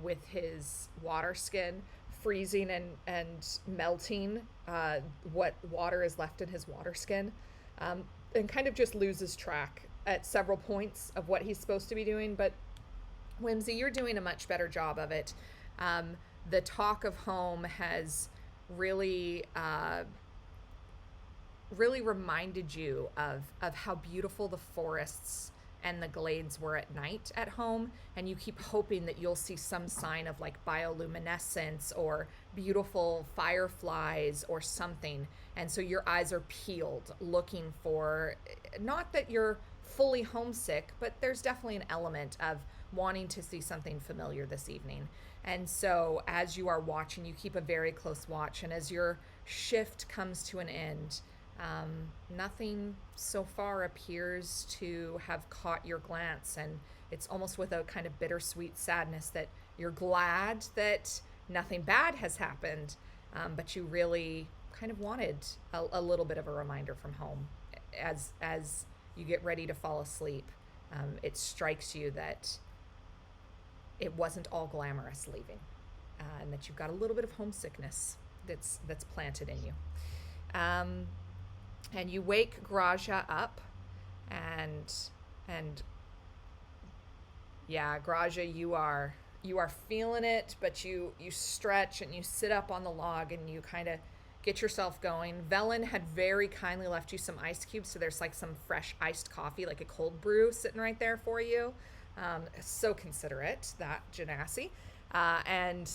with his water skin, freezing and melting what water is left in his water skin, and kind of just loses track at several points of what he's supposed to be doing. But Whimsy, you're doing a much better job of it. The talk of home has really really reminded you of how beautiful the forests and the glades were at night at home, and you keep hoping that you'll see some sign of like bioluminescence or beautiful fireflies or something. And so your eyes are peeled looking for, not that you're fully homesick, but there's definitely an element of wanting to see something familiar this evening. And so as you are watching, you keep a very close watch, and as your shift comes to an end, nothing so far appears to have caught your glance, and it's almost with a kind of bittersweet sadness that you're glad that nothing bad has happened, but you really kind of wanted a little bit of a reminder from home. As you get ready to fall asleep, it strikes you that it wasn't all glamorous leaving, and that you've got a little bit of homesickness that's planted in you. And you wake Graja up, and yeah, Graja, you are feeling it, but you stretch and you sit up on the log and you kind of get yourself going. Velen had very kindly left you some ice cubes, so there's like some fresh iced coffee, like a cold brew, sitting right there for you. So considerate, that Genasi. And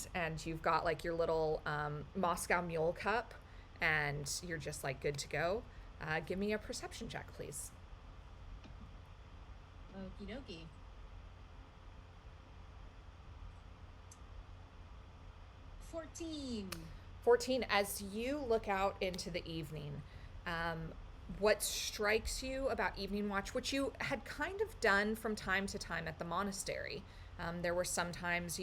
you've got like your little Moscow Mule cup, and you're just like good to go. Give me a perception check, please. Okie dokie. 14. As you look out into the evening, what strikes you about evening watch, which you had kind of done from time to time at the monastery, there were sometimes,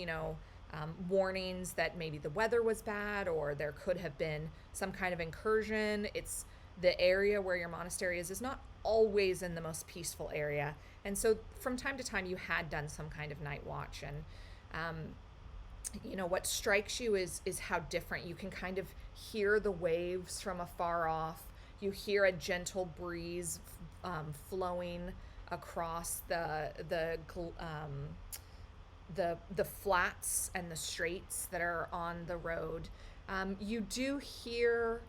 warnings that maybe the weather was bad, or there could have been some kind of incursion. It's the area where your monastery is not always in the most peaceful area, and so from time to time you had done some kind of night watch. And what strikes you is how different. You can kind of hear the waves from afar off. You hear a gentle breeze flowing across the flats and the straights that are on the road. You do hear,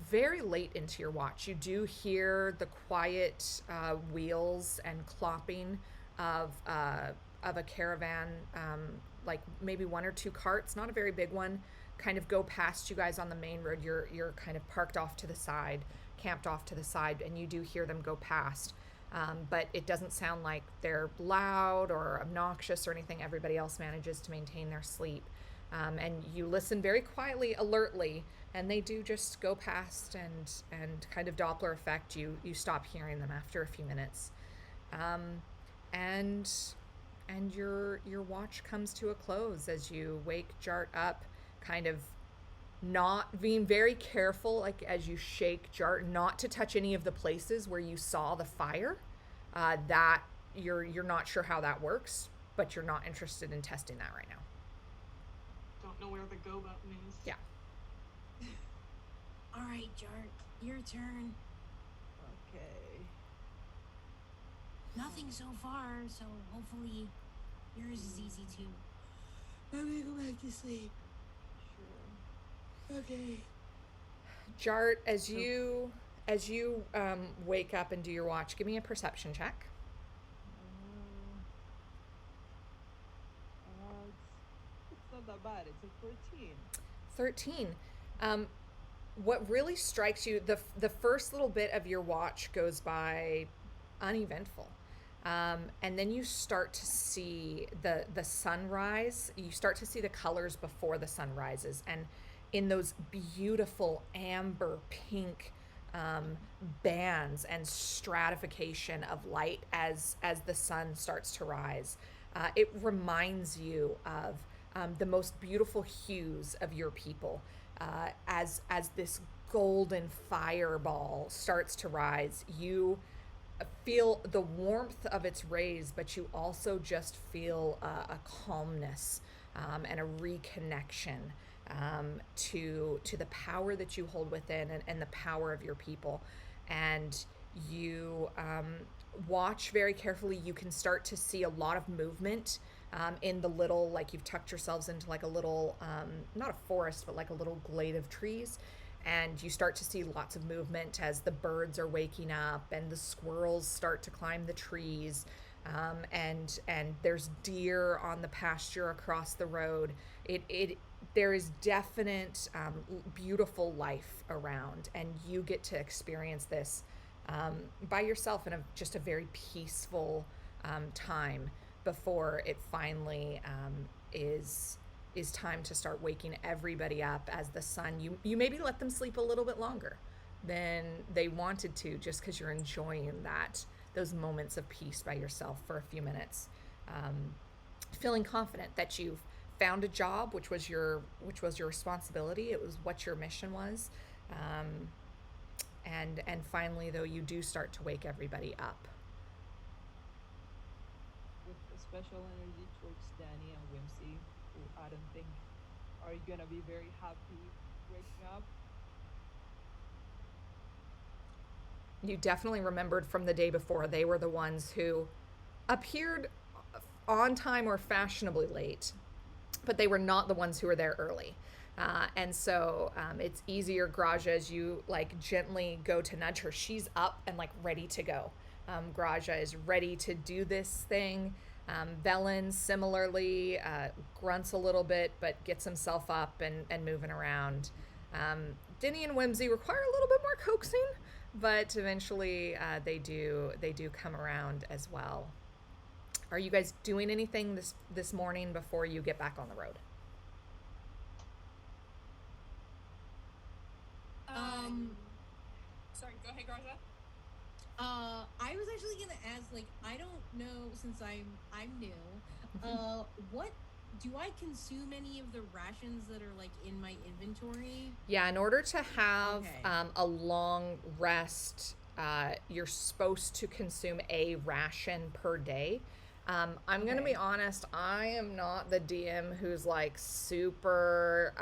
very late into your watch, you do hear the quiet wheels and clopping of a caravan, like maybe one or two carts, not a very big one, kind of go past you guys on the main road. You're kind of parked off to the side, camped off to the side, and you do hear them go past. But it doesn't sound like they're loud or obnoxious or anything. Everybody else manages to maintain their sleep. And you listen very quietly, alertly, and they do just go past and kind of Doppler effect. You stop hearing them after a few minutes. And your watch comes to a close as you wake Jart up, kind of not being very careful, like as you shake Jart, not to touch any of the places where you saw the fire. That you're not sure how that works, but you're not interested in testing that right now. Don't know where the go button is. Yeah. All right, Jart, your turn. Okay. Nothing so far, so hopefully yours is easy too. Let me go back to sleep. Sure. Okay. Jart, as you wake up and do your watch, give me a perception check. It's not that bad. It's a 13. 13. What really strikes you, the first little bit of your watch goes by uneventful. And then you start to see the sunrise. You start to see the colors before the sun rises. And in those beautiful amber pink bands and stratification of light as the sun starts to rise. It reminds you of the most beautiful hues of your people as this golden fireball starts to rise. You feel the warmth of its rays, but you also just feel a calmness and a reconnection to the power that you hold within and the power of your people. And you watch very carefully. You can start to see a lot of movement in the little, like you've tucked yourselves into like a little, not a forest, but like a little glade of trees. And you start to see lots of movement as the birds are waking up and the squirrels start to climb the trees. And there's deer on the pasture across the road. There is definite beautiful life around, and you get to experience this by yourself in just a very peaceful time before it finally is time to start waking everybody up as the sun. You maybe let them sleep a little bit longer than they wanted to, just because you're enjoying those moments of peace by yourself for a few minutes, feeling confident that you've found a job, which was your responsibility. It was what your mission was, and finally, though, you do start to wake everybody up. With a special energy towards Danny and Whimsy, who I don't think are gonna be very happy waking up. You definitely remembered from the day before. They were the ones who appeared on time or fashionably late, but they were not the ones who were there early. And so it's easier, Graja, as you like gently go to nudge her. She's up and like ready to go. Graja is ready to do this thing. Velen similarly grunts a little bit, but gets himself up and moving around. Dinny and Whimsy require a little bit more coaxing, but eventually they do come around as well. Are you guys doing anything this morning before you get back on the road? Sorry, go ahead, Garza. I was actually gonna ask, like, I don't know, since I'm new, what do I consume any of the rations that are like in my inventory? Yeah, in order to have a long rest, you're supposed to consume a ration per day. I'm going to be honest, I am not the DM who's like super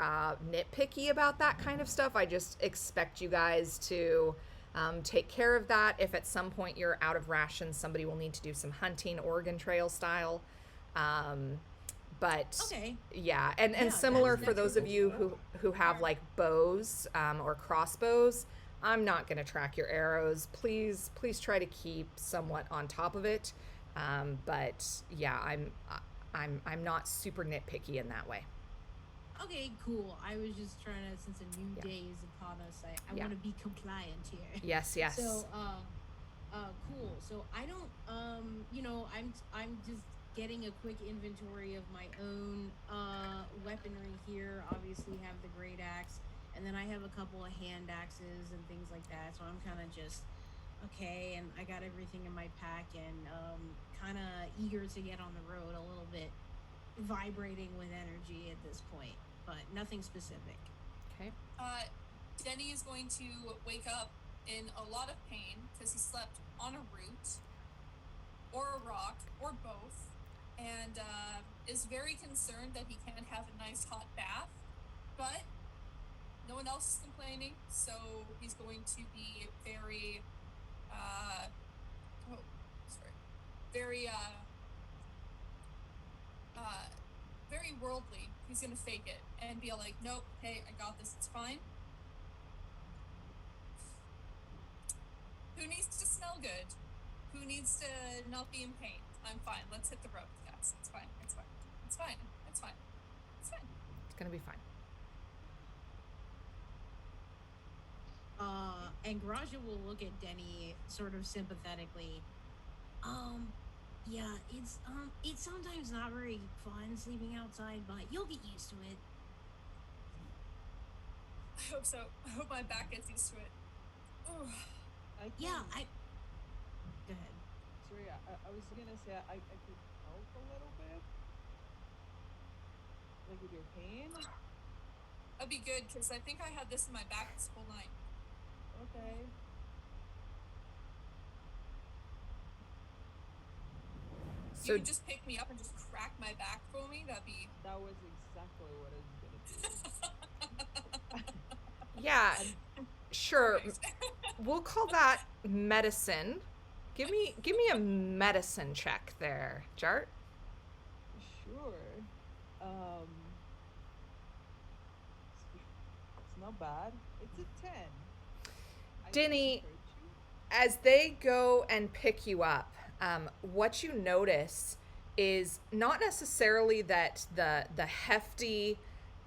nitpicky about that kind of stuff. I just expect you guys to take care of that. If at some point you're out of rations, somebody will need to do some hunting, Oregon Trail style. But yeah, and similar for those of you who have like bows or crossbows, I'm not going to track your arrows. Please try to keep somewhat on top of it. But yeah, I'm not super nitpicky in that way. Okay, cool. I was just trying to, since a new day is upon us, I want to be compliant here. Yes. So, cool. So I don't, I'm just getting a quick inventory of my own weaponry here. Obviously have the great axe, and then I have a couple of hand axes and things like that. So I'm kind of just okay, and I got everything in my pack, and kind of eager to get on the road, a little bit vibrating with energy at this point, but nothing specific. Okay. Denny is going to wake up in a lot of pain because he slept on a root or a rock or both, and is very concerned that he can't have a nice hot bath, but no one else is complaining, so he's going to be very very worldly. He's gonna fake it and be like, nope, hey, I got this, it's fine. Who needs to smell good? Who needs to not be in pain? I'm fine. Let's hit the road, guys. It's fine. It's fine. It's fine. It's fine. It's fine. It's gonna be fine. And Graja will look at Denny sort of sympathetically. Yeah, it's sometimes not very fun sleeping outside, but you'll get used to it. I hope so. I hope my back gets used to it. Go ahead. Sorry, I was gonna say I could help a little bit? Like with your pain? That'd be good, because I think I had this in my back this whole night. Okay. If So you could just pick me up and just crack my back for me, that'd be... That was exactly what I was gonna do. yeah, sure. Perfect. We'll call that medicine. Give me a medicine check there, Jart. Sure. It's not bad. It's a 10. I Denny, didn't hurt you. as they go and pick you up, what you notice is not necessarily that the hefty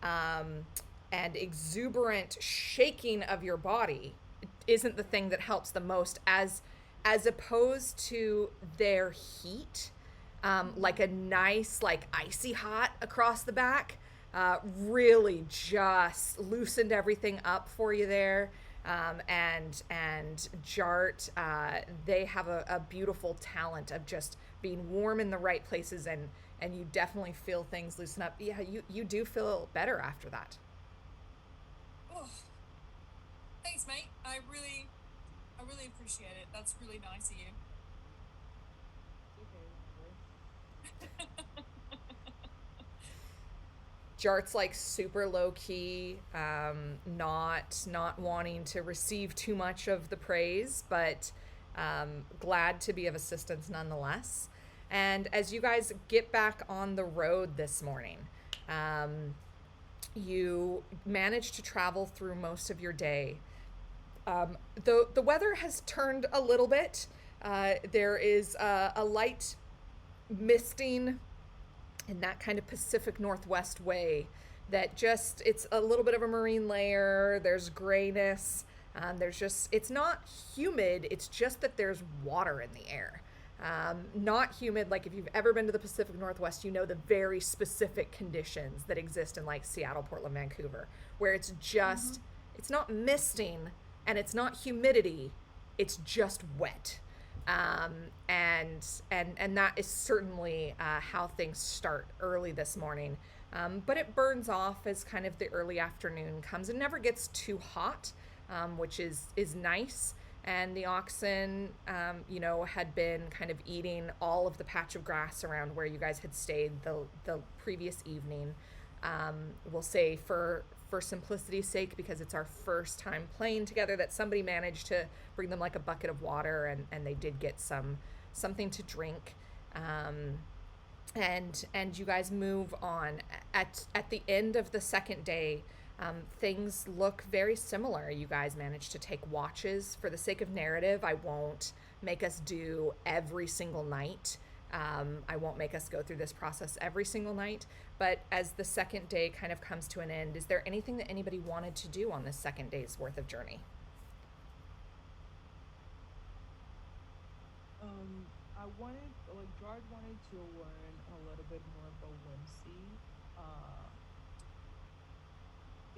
and exuberant shaking of your body isn't the thing that helps the most, as opposed to their heat, like a nice, like icy hot across the back, really just loosened everything up for you there. And Jart, they have a beautiful talent of just being warm in the right places, and you definitely feel things loosen up. Yeah, you do feel better after that. Oh, thanks, mate. I really appreciate it. That's really nice of you. It's okay, whatever. Jart's like super low key, not wanting to receive too much of the praise, but glad to be of assistance nonetheless. And as you guys get back on the road this morning, you manage to travel through most of your day. The weather has turned a little bit. There is a light misting in that kind of Pacific Northwest way that just, it's a little bit of a marine layer. There's grayness. It's not humid. It's just that there's water in the air. Not humid, like if you've ever been to the Pacific Northwest, you know the very specific conditions that exist in like Seattle, Portland, Vancouver, where it's just, it's not misting and it's not humidity. It's just wet. And that is certainly how things start early this morning. But it burns off as kind of the early afternoon comes. It never gets too hot, which is nice. And the oxen, had been kind of eating all of the patch of grass around where you guys had stayed the previous evening. We'll say for simplicity's sake, because it's our first time playing together, that somebody managed to bring them like a bucket of water, and they did get something to drink. And you guys move on. At the end of the second day, things look very similar. You guys managed to take watches. For the sake of narrative, I won't make us do every single night. I won't make us go through this process every single night, but as the second day kind of comes to an end, is there anything that anybody wanted to do on this second day's worth of journey? George wanted to learn a little bit more about Whimsy,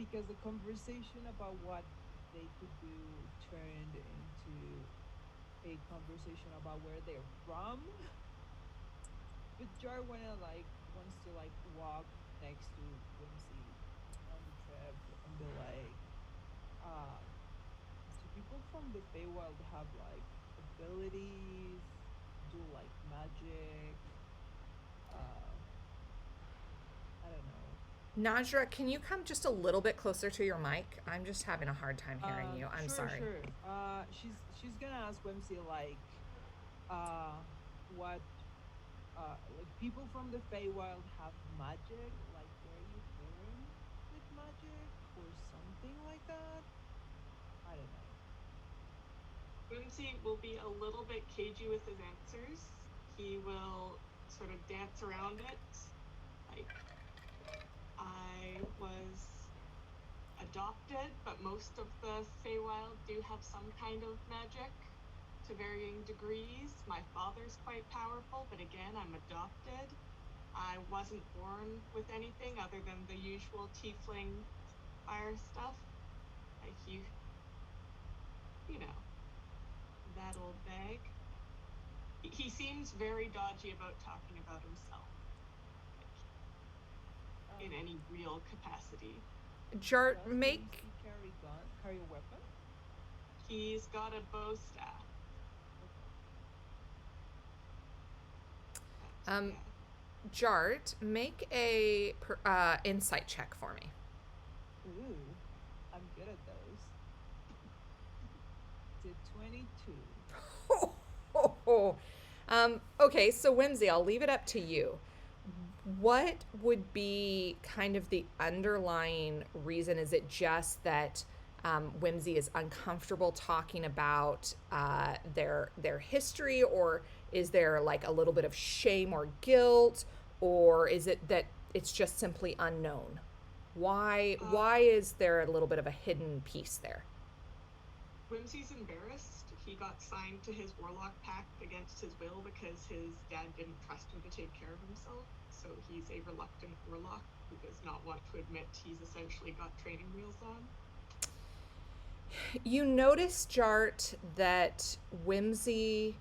because the conversation about what they could do turned into a conversation about where they're from. But Jar wants to walk next to Whimsy on the trip and be like, do people from the Feywild have abilities, do magic? I don't know. Najra, can you come just a little bit closer to your mic? I'm just having a hard time hearing you. I'm sorry. Sure. She's gonna ask Whimsy what people from the Feywild have magic, were you born with magic or something like that? I don't know. Whimsy will be a little bit cagey with his answers. He will sort of dance around it. I was adopted, but most of the Feywild do have some kind of magic to varying degrees. My father's quite powerful, but again, I'm adopted. I wasn't born with anything other than the usual tiefling fire stuff. You know, that old bag. he seems very dodgy about talking about himself in any real capacity. Jart, Does make Whimsy carry a weapon? He's got a bow staff. um Jart, make a insight check for me. Ooh, I'm good at those. Did 22. Okay, so Whimsy, I'll leave it up to you. What would be kind of the underlying reason? Is it just that Whimsy is uncomfortable talking about their history, or is there like a little bit of shame or guilt, or is it that it's just simply unknown? Why is there a little bit of a hidden piece there? Whimsy's embarrassed. He got signed to his warlock pact against his will because his dad didn't trust him to take care of himself. So he's a reluctant warlock who does not want to admit he's essentially got training wheels on. You notice, Jart, that Whimsy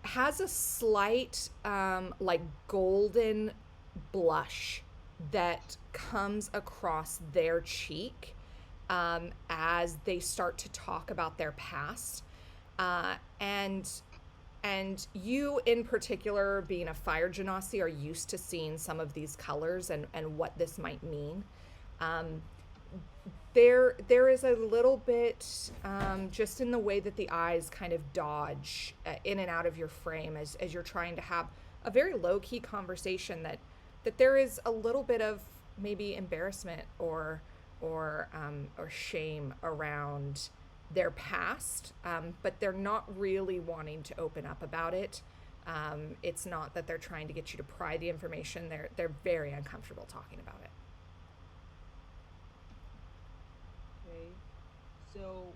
has a slight, like, golden blush that comes across their cheek as they start to talk about their past. And you in particular, being a fire genasi, are used to seeing some of these colors and what this might mean. There is a little bit just in the way that the eyes kind of dodge in and out of your frame as you're trying to have a very low-key conversation, that there is a little bit of maybe embarrassment or shame around their past, but they're not really wanting to open up about it. It's not that they're trying to get you to pry the information. They're very uncomfortable talking about it. Okay. So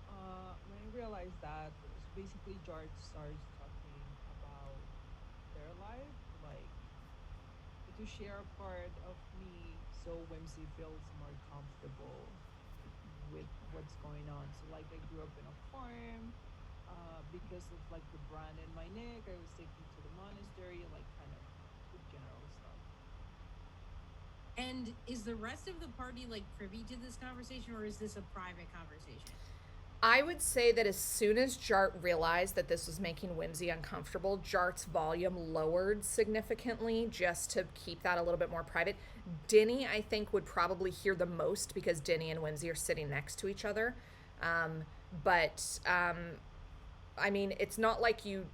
when I realized that, so basically George starts talking about their life, like to share a part of me so Whimsy feels more comfortable with what's going on. So like I grew up in a farm. Because of like the brand in my neck, I was taken to the monastery, like kind of the general stuff. And is the rest of the party like privy to this conversation, or is this a private conversation? I would say that as soon as Jart realized that this was making Whimsy uncomfortable, Jart's volume lowered significantly just to keep that a little bit more private. Denny, I think, would probably hear the most because Denny and Whimsy are sitting next to each other. I mean, it's not like you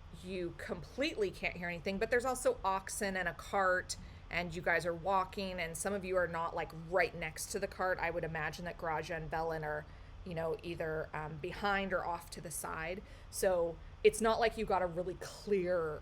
completely can't hear anything, but there's also oxen and a cart, and you guys are walking, and some of you are not like right next to the cart. I would imagine that Graja and Velen are, either behind or off to the side. So it's not like you got a really clear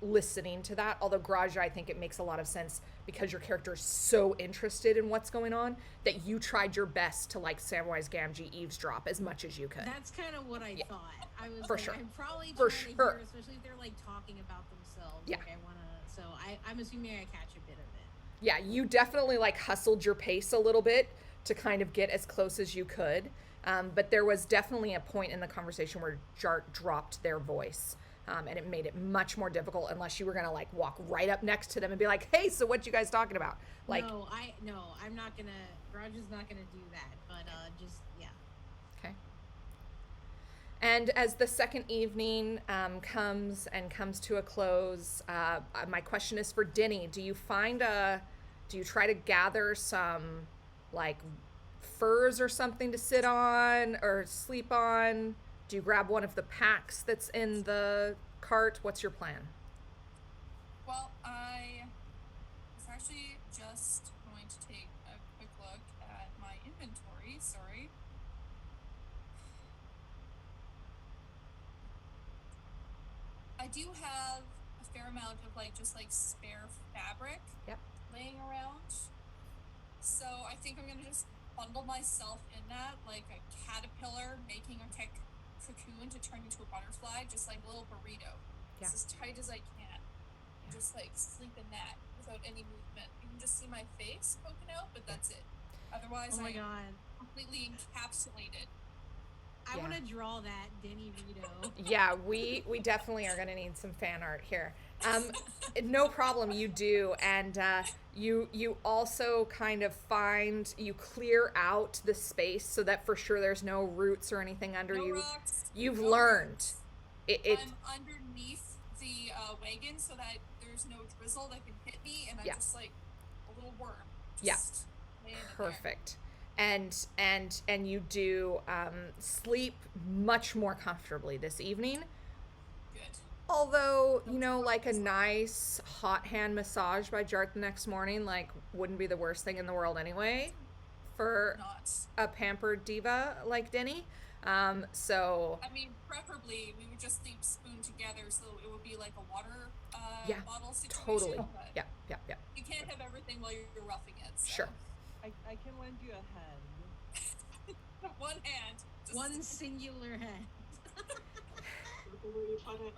listening to that. Although Graja, I think it makes a lot of sense because your character is so interested in what's going on that you tried your best to, like, Samwise Gamgee eavesdrop as much as you could. That's kind of what I thought. I was For like, sure. I'm probably For trying to sure. hear, especially if they're like talking about themselves. Yeah. Like I want to. So I'm assuming I catch a bit of it. Yeah, you definitely like hustled your pace a little bit to kind of get as close as you could. But there was definitely a point in the conversation where Jart dropped their voice. And it made it much more difficult unless you were going to like walk right up next to them and be like, hey, so what you guys talking about? Like, No, I'm not going to, Roger's not going to do that. But just, yeah. Okay. And as the second evening comes to a close, my question is for Denny. Do you try to gather some like furs or something to sit on or sleep on? Do you grab one of the packs that's in the cart? What's your plan? Well, I was actually just going to take a quick look at my inventory. Sorry. I do have a fair amount of just spare fabric laying around. So I think I'm gonna just bundle myself in that like a caterpillar making a cocoon to turn into a butterfly, just like a little burrito. It's as tight as I can. Just like sleep in that without any movement. You can just see my face poking out, but that's it. Otherwise, Oh my I'm God. completely encapsulated. I want to draw that Denny Rito. Yeah, we definitely are going to need some fan art here. No problem, you do, and you also kind of you clear out the space so that for sure there's no roots or anything under No you. rocks. You've no learned. roots. It I'm underneath the wagon so that there's no drizzle that can hit me, and I'm Yeah. just like a little worm. Yeah. Just laying in there. perfect. And you do sleep much more comfortably this evening. Good. Although, like a nice hot hand massage by Jart the next morning, like, wouldn't be the worst thing in the world anyway for Not. a pampered diva like Denny. So, I mean, preferably we would just sleep spoon together, so it would be like a water yeah, bottle situation. totally. But Yeah. you can't have everything while you're roughing it. So. Sure. I can lend you a hand. One hand. Just One singular head. That's the way you put it.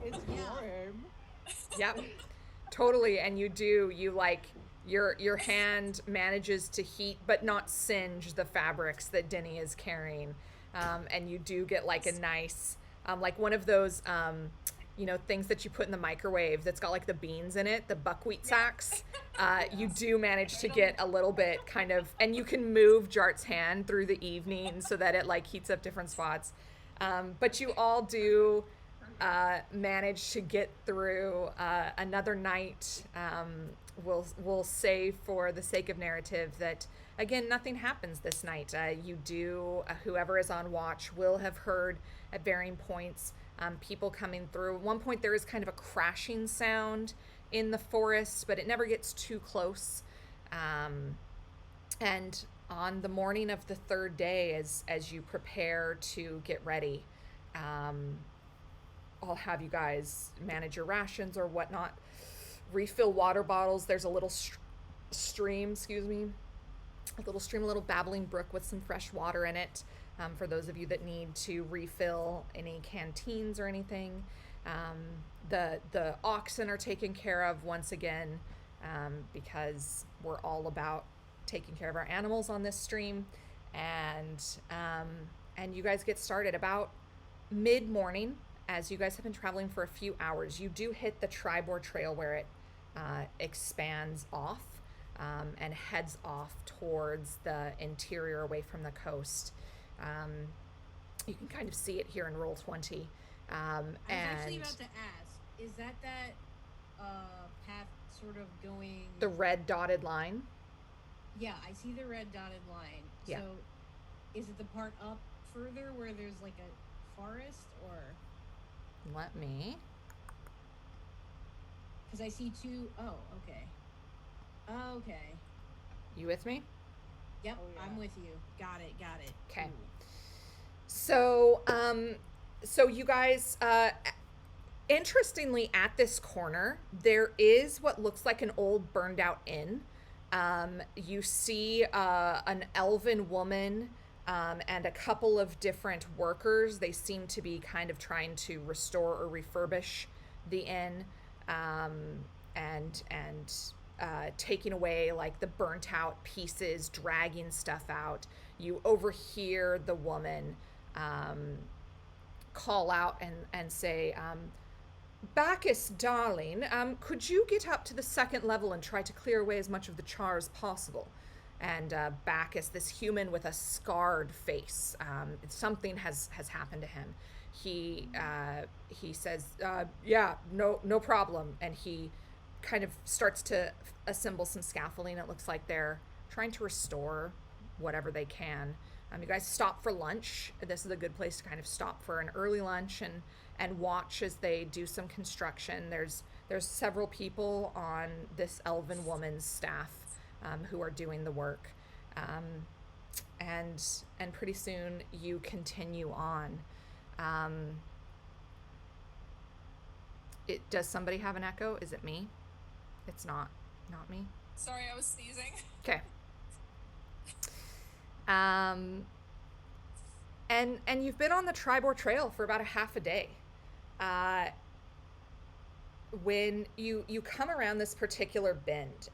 It's Yeah. warm. Yep. Totally. And you like, your hand manages to heat but not singe the fabrics that Denny is carrying. And you do get like a nice, like one of those, things that you put in the microwave that's got like the beans in it, the buckwheat sacks. You do manage to get a little bit kind of, and you can move Jart's hand through the evening so that it like heats up different spots. But you all do manage to get through another night. We'll say for the sake of narrative that, again, nothing happens this night. Whoever is on watch will have heard at varying points people coming through. At one point there is kind of a crashing sound in the forest, but it never gets too close. And on the morning of the third day, as you prepare to get ready, I'll have you guys manage your rations or whatnot, refill water bottles. There's a little stream, a little babbling brook with some fresh water in it, for those of you that need to refill any canteens or anything. The oxen are taken care of once again, because we're all about taking care of our animals on this stream. And you guys get started about mid-morning. As you guys have been traveling for a few hours, you do hit the Tribor Trail where it expands off and heads off towards the interior away from the coast. You can kind of see it here in Roll20. I was actually about to ask, is that path sort of going... The red dotted line? Yeah, I see the red dotted line. Yeah. So is it the part up further where there's like a forest, or... Let me... Because I see two... Oh, okay. Okay. You with me? Yep, Oh, yeah. I'm with you. Got it. Okay. Cool. So you guys, interestingly, at this corner, there is what looks like an old burned out inn. You see an elven woman and a couple of different workers. They seem to be kind of trying to restore or refurbish the inn, and taking away like the burnt out pieces, dragging stuff out. You overhear the woman call out and say, Bacchus, darling, could you get up to the second level and try to clear away as much of the char as possible? And Bacchus, this human with a scarred face, something has happened to him. He says, yeah, no problem. And he kind of starts to assemble some scaffolding. It looks like they're trying to restore whatever they can. You guys stop for lunch. This is a good place to kind of stop for an early lunch and watch as they do some construction. There's several people on this elven woman's staff who are doing the work. And pretty soon you continue on. Does somebody have an echo? Is it me? It's not me. Sorry, I was sneezing. Okay. And you've been on the Tribor Trail for about a half a day. When you come around this particular bend,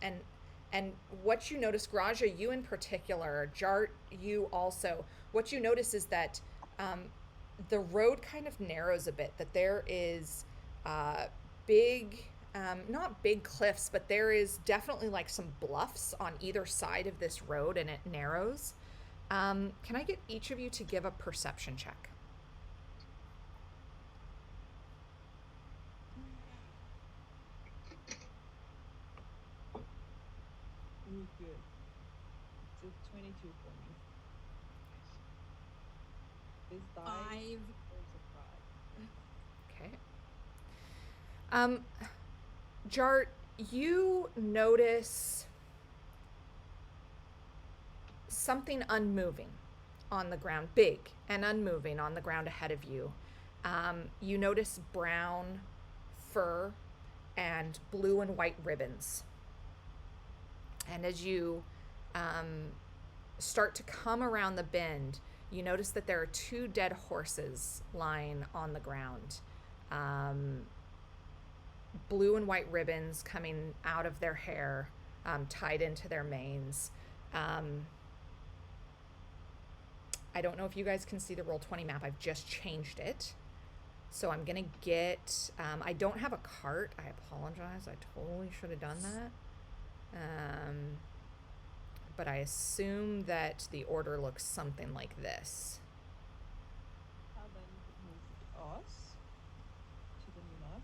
and what you notice, Graja, you in particular, Jart, you also, what you notice is that the road kind of narrows a bit, that there is big, not big cliffs, but there is definitely like some bluffs on either side of this road, and it narrows. Can I get each of you to give a perception check? Ooh, good. It's a 22 for me. This die, 5. there's a cry. Okay. Jart, you notice something unmoving on the ground, big and unmoving on the ground ahead of you. You notice brown fur and blue and white ribbons. And as you start to come around the bend, you notice that there are 2 dead horses lying on the ground. Blue and white ribbons coming out of their hair, tied into their manes. I don't know if you guys can see the Roll20 map. I've just changed it. So I'm going to get... I don't have a cart. I apologize. I totally should have done that. But I assume that the order looks something like this. How then move us to the new map?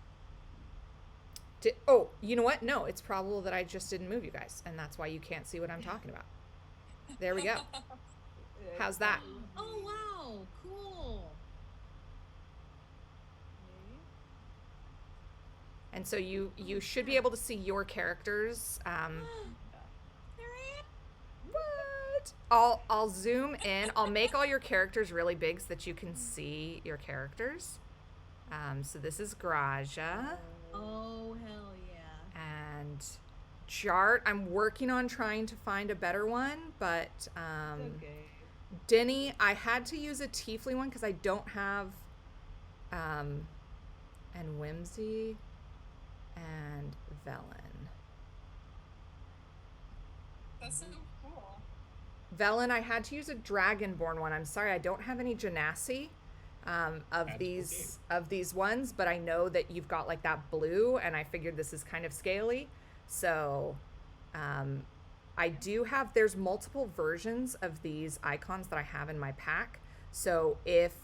Oh, you know what? No, it's probable that I just didn't move you guys, and that's why you can't see what I'm talking about. There we go. How's that? Oh, wow. Cool. Okay. And so you should be able to see your characters. There I am. What? I'll zoom in. I'll make all your characters really big so that you can see your characters. So this is Graja. Oh, hell yeah. And Jart. I'm working on trying to find a better one, but It's okay. Denny, I had to use a tiefling one because I don't have and Whimsy and Velen. That's so cool. Velen, I had to use a dragonborn one. I'm sorry, I don't have any Genasi of That's these ones, but I know that you've got like that blue, and I figured this is kind of scaly. So I do have, there's multiple versions of these icons that I have in my pack. So if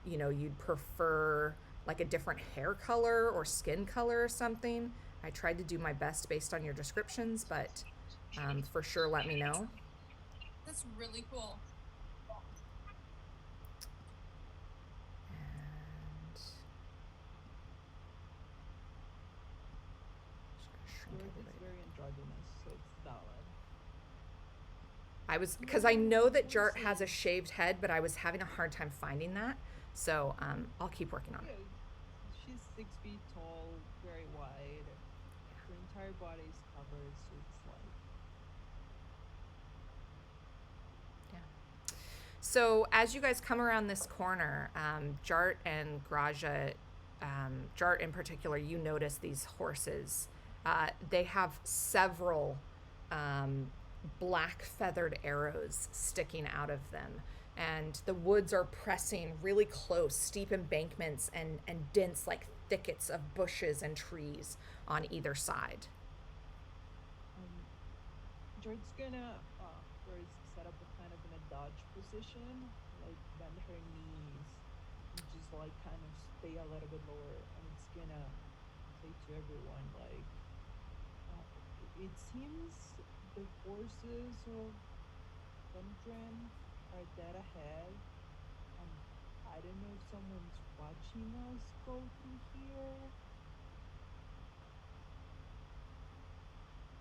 you know, you'd prefer like a different hair color or skin color or something, I tried to do my best based on your descriptions, but for sure let me know. That's really cool. And Yours is very androgynous, so it's valid. I was, because I know that Jart has a shaved head, but I was having a hard time finding that. So I'll keep working on Yeah, it. she's 6 feet tall, very wide. Her entire body is covered, so it's like Yeah. So as you guys come around this corner, Jart and Graja, Jart in particular, you notice these horses. They have several black feathered arrows sticking out of them. And the woods are pressing really close, steep embankments and dense like thickets of bushes and trees on either side. George's gonna first set up a kind of in a dodge position, like bend her knees, and just like kind of stay a little bit lower, and it's gonna say to everyone like, it seems the forces of Thundren are dead ahead. I don't know if someone's watching us go through here.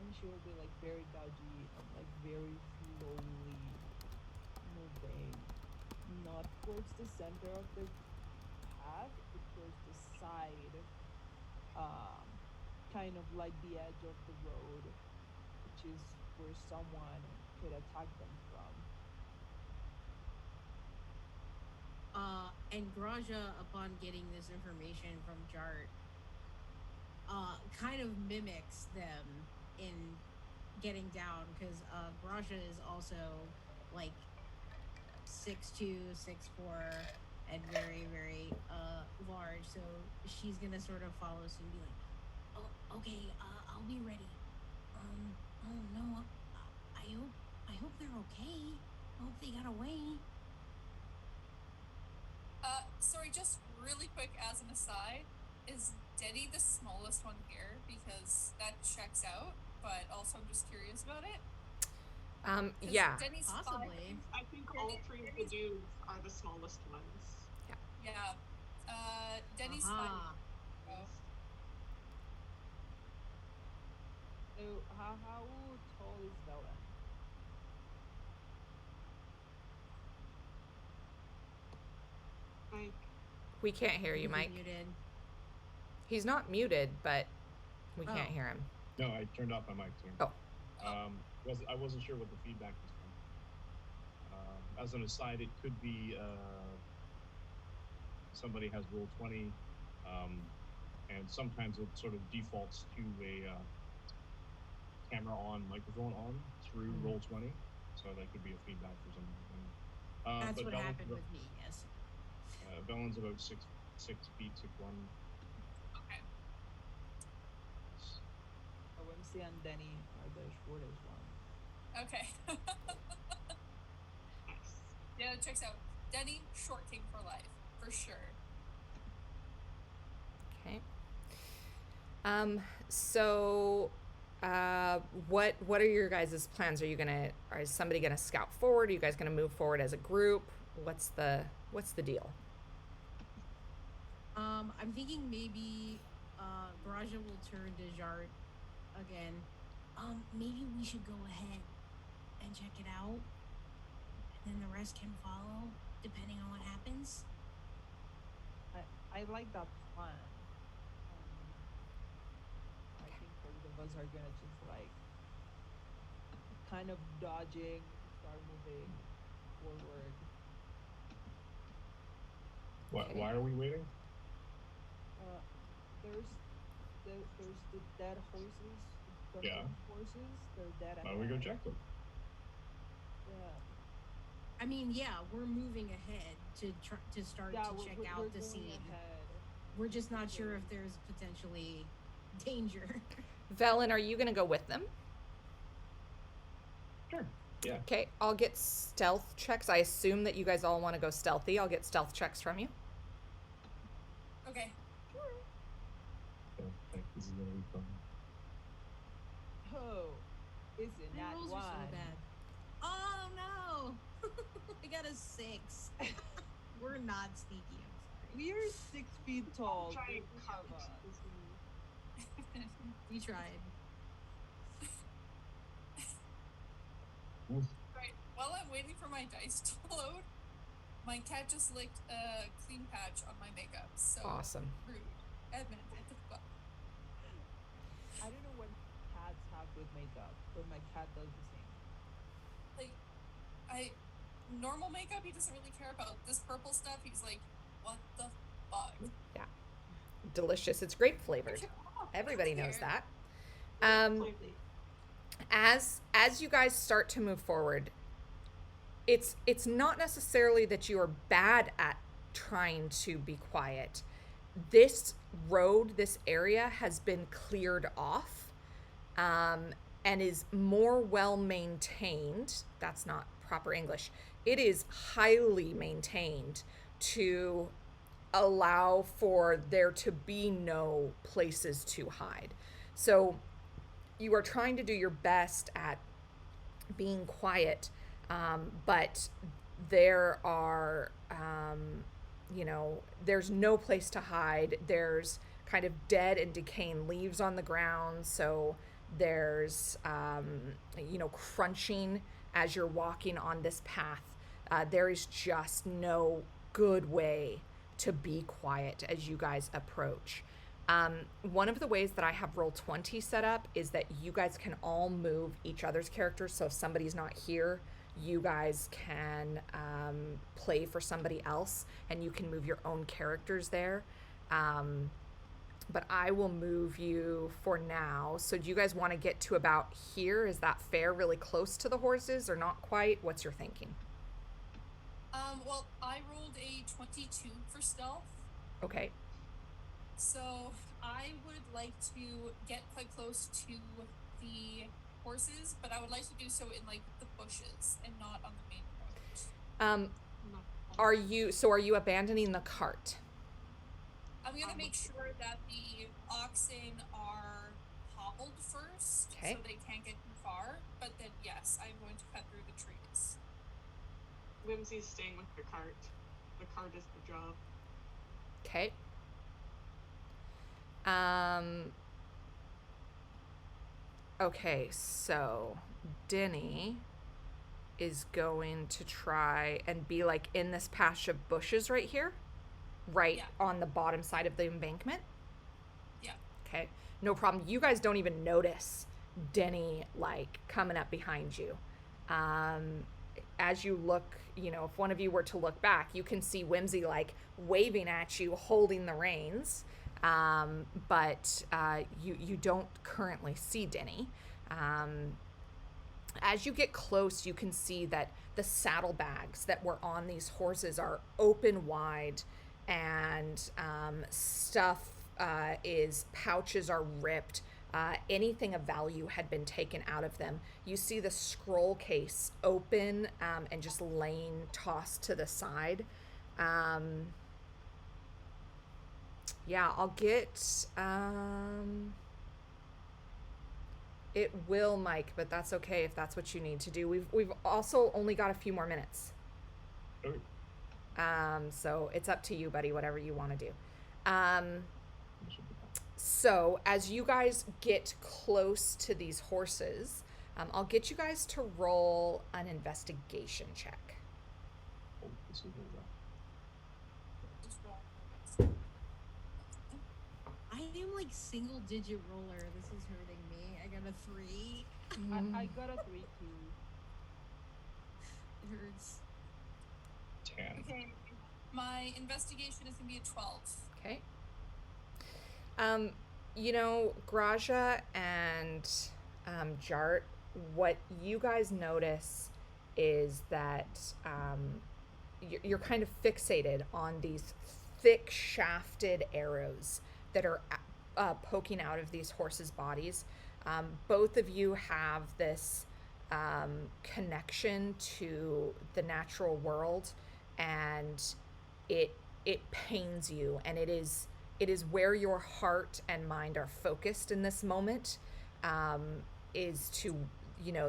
And she will be like very dodgy and like very slowly moving, not towards the center of the path, but towards the side, kind of like the edge of the road, which is where someone could attack them from. And Graja, upon getting this information from Jart, kind of mimics them in getting down, because Graja is also like 6'2", 6'4", and very, very large. So she's gonna sort of follow suit and be like, "Oh, okay, I'll be ready. Oh no, I hope they're okay. I hope they got away." Sorry, just really quick as an aside, is Denny the smallest one here? Because that checks out, but also I'm just curious about it. 'Cause Yeah. Denny's Possibly. I think all three of the dudes are the smallest ones. Yeah. Denny's Aha. fine. So how tall is Velen? Like, We can't hear you, He's Mike. Muted. He's not muted, but we can't Oh. hear him. No, I turned off my mic. Sorry. Oh. I wasn't sure what the feedback was from. As an aside, it could be somebody has roll 20, and sometimes it sort of defaults to a camera on, microphone on through roll 20, so that could be a feedback for something. That's but what Velen's happened about- with me. Yes. Velen's about 6 feet, 6'1". Okay. OMC and Denny are the shortest ones. Okay. nice. Yeah, it checks out. Denny, short king for life, for sure. Okay. So, what are your guys' plans? Is somebody gonna scout forward? Are you guys gonna move forward as a group? What's the deal? I'm thinking maybe Graja will turn to Jart again. Maybe we should go ahead and check it out, and then the rest can follow depending on what happens. I like that plan. I think both of us are gonna just like kind of dodging, start moving forward. Why are we waiting? There's the dead horses, the Yeah. horses. They're dead. Why don't we go check them? Yeah. I mean, yeah, we're moving ahead to start to check out the going scene. ahead. We're just not sure if there's potentially danger. Velen, are you gonna go with them? Sure. Yeah. Okay, I'll get stealth checks. I assume that you guys all want to go stealthy. I'll get stealth checks from you. Okay. This is gonna be fun. Oh, isn't My that rolls one? are so bad. Oh no! I got a 6. We're not sneaky. I'm sorry. We are 6 feet tall. Giant Three couch. of us. We tried. Oof. Right. While I'm waiting for my dice to load, my cat just licked a clean patch on my makeup. So Awesome. rude. Edmund, what the fuck? I don't know what cats have with makeup, but my cat does the same. Like, normal makeup he doesn't really care about. This purple stuff, he's like, what the fuck? Yeah. Delicious. It's grape flavored. Everybody knows that. As you guys start to move forward, it's not necessarily that you are bad at trying to be quiet. This road, this area has been cleared off, and is more well maintained. That's not proper English. It is highly maintained to allow for there to be no places to hide. So you are trying to do your best at being quiet, but there are, there's no place to hide. There's kind of dead and decaying leaves on the ground. So there's, crunching as you're walking on this path. There is just no good way to be quiet as you guys approach. One of the ways that I have Roll20 set up is that you guys can all move each other's characters. So if somebody's not here, you guys can play for somebody else, and you can move your own characters there. But I will move you for now. So do you guys want to get to about here? Is that fair? Really close to the horses or not quite? What's your thinking? Well, I rolled a 22 for stealth, Okay. so I would like to get quite close to the horses, but I would like to do so in like the bushes and not on the main road. Um, Not- are you abandoning the cart? I'm gonna make sure that the oxen are hobbled first, Okay. so they can't get too far. But then, yes, I'm going to cut through the trees. Whimsy's staying with the cart. The cart is the job. Okay. Um. Okay, so Denny is going to try and be like in this patch of bushes right here, right Yeah. on the bottom side of the embankment. Yeah. Okay, no problem. You guys don't even notice Denny like coming up behind you. As you look, if one of you were to look back, you can see Whimsy like waving at you, holding the reins. But you don't currently see Denny. As you get close, you can see that the saddlebags that were on these horses are open wide, and pouches are ripped. Anything of value had been taken out of them. You see the scroll case open and just laying tossed to the side. Yeah, I'll get. It will, Mike, but that's okay if that's what you need to do. We've also only got a few more minutes. Okay. So it's up to you, buddy. Whatever you want to do. This should be fine. So as you guys get close to these horses, I'll get you guys to roll an investigation check. Oh, this is really rough. Just roll. I am like single digit roller. This is hurting me. I got a 3. I got a 3 too. It hurts. 10. Okay. My investigation is gonna be a 12. Okay. Graja and Jart, what you guys notice is that you're kind of fixated on these thick shafted arrows that are poking out of these horses' bodies. Both of you have this connection to the natural world, and it pains you, and it is where your heart and mind are focused in this moment. Is to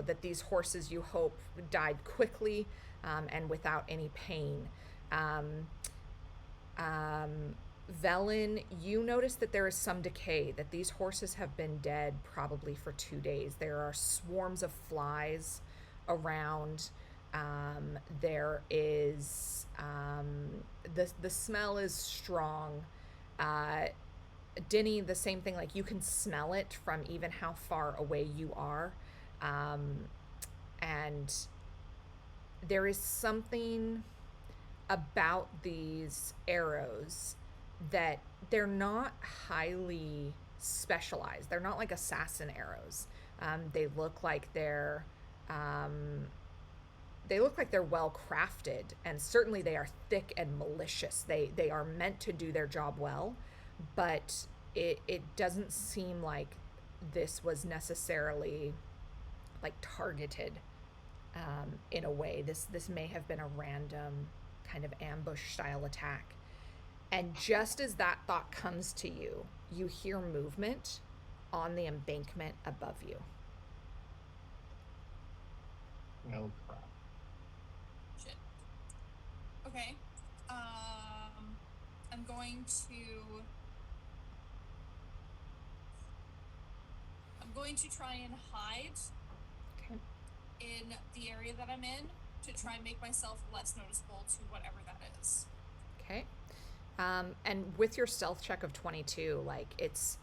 that these horses, you hope, died quickly and without any pain. Velen, you notice that there is some decay, that these horses have been dead probably for 2 days. There are swarms of flies around. There is the smell is strong. Denny, the same thing, like you can smell it from even how far away you are. And there is something about these arrows that they're not highly specialized. They're not like assassin arrows. They look like they're well crafted, and certainly they are thick and malicious. They are meant to do their job well, but it doesn't seem like this was necessarily like targeted in a way. This may have been a random kind of ambush style attack. And just as that thought comes to you, you hear movement on the embankment above you. Well, crap. Shit. Okay. I'm going to try and hide Okay. in the area that I'm in to try and make myself less noticeable to whatever that is. Okay. And with your stealth check of 22, like it's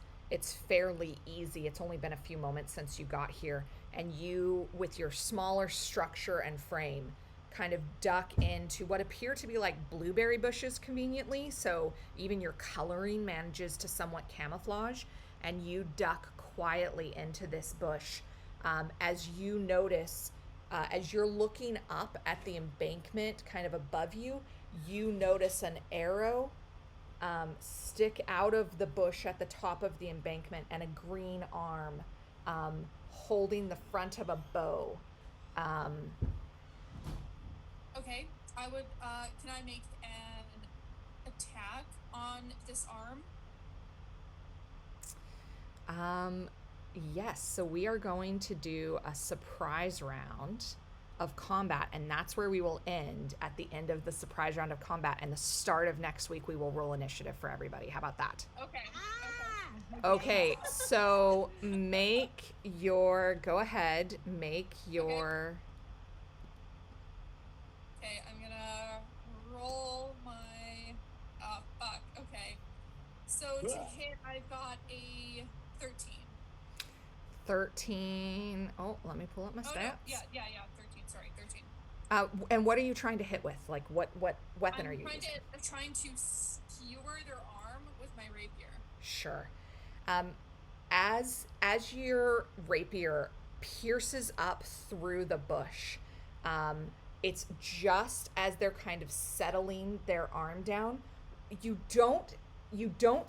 fairly easy. It's only been a few moments since you got here, and you, with your smaller structure and frame, kind of duck into what appear to be like blueberry bushes conveniently, so even your coloring manages to somewhat camouflage, and you duck quietly into this bush as you notice as you're looking up at the embankment kind of above you, you notice an arrow stick out of the bush at the top of the embankment and a green arm holding the front of a bow. Okay, I would. Can I make an attack on this arm? Yes, so we are going to do a surprise round of combat, and that's where we will end at the end of the surprise round of combat, and the start of next week we will roll initiative for everybody. How about that? Okay. Okay, so make your, go ahead, make your, Okay, I'm gonna roll my. Fuck. Okay. So to hit, I've got a 13. 13. Oh, let me pull up my Oh stats. no, yeah, 13. Sorry, 13. And what are you trying to hit with? Like, what weapon are you using? I'm trying to skewer their arm with my rapier. Sure. As your rapier pierces up through the bush, it's just as they're kind of settling their arm down. You don't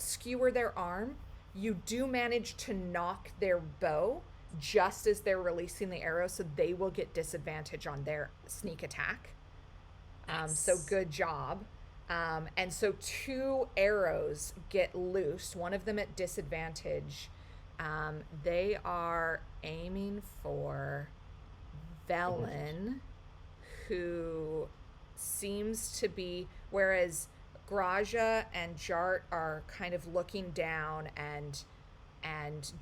skewer their arm. You do manage to knock their bow just as they're releasing the arrow, so they will get disadvantage on their sneak attack. So good job. And so 2 arrows get loose, one of them at disadvantage. They are aiming for Velen, who seems to be, whereas Graja and Jart are kind of looking down and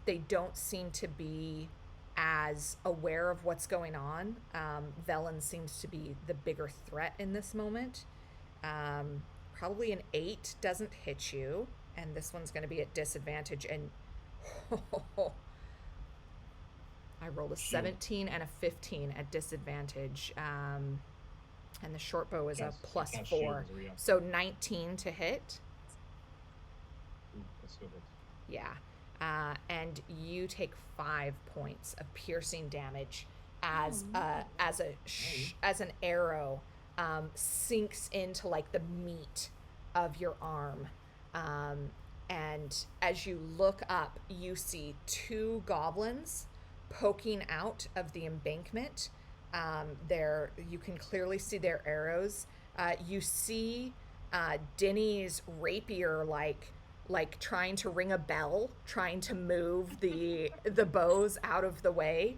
they don't seem to be as aware of what's going on. Velen seems to be the bigger threat in this moment. Probably an 8 doesn't hit you, and this one's going to be at disadvantage. And I rolled a 17 and a 15 at disadvantage. And the short bow is a plus 4. So 19 to hit. Ooh, that's still hits. Yeah. And you take 5 points of piercing damage as an arrow sinks into like the meat of your arm. And as you look up, you see 2 goblins poking out of the embankment. You can clearly see their arrows. You see Denny's rapier like trying to ring a bell, trying to move the bows out of the way.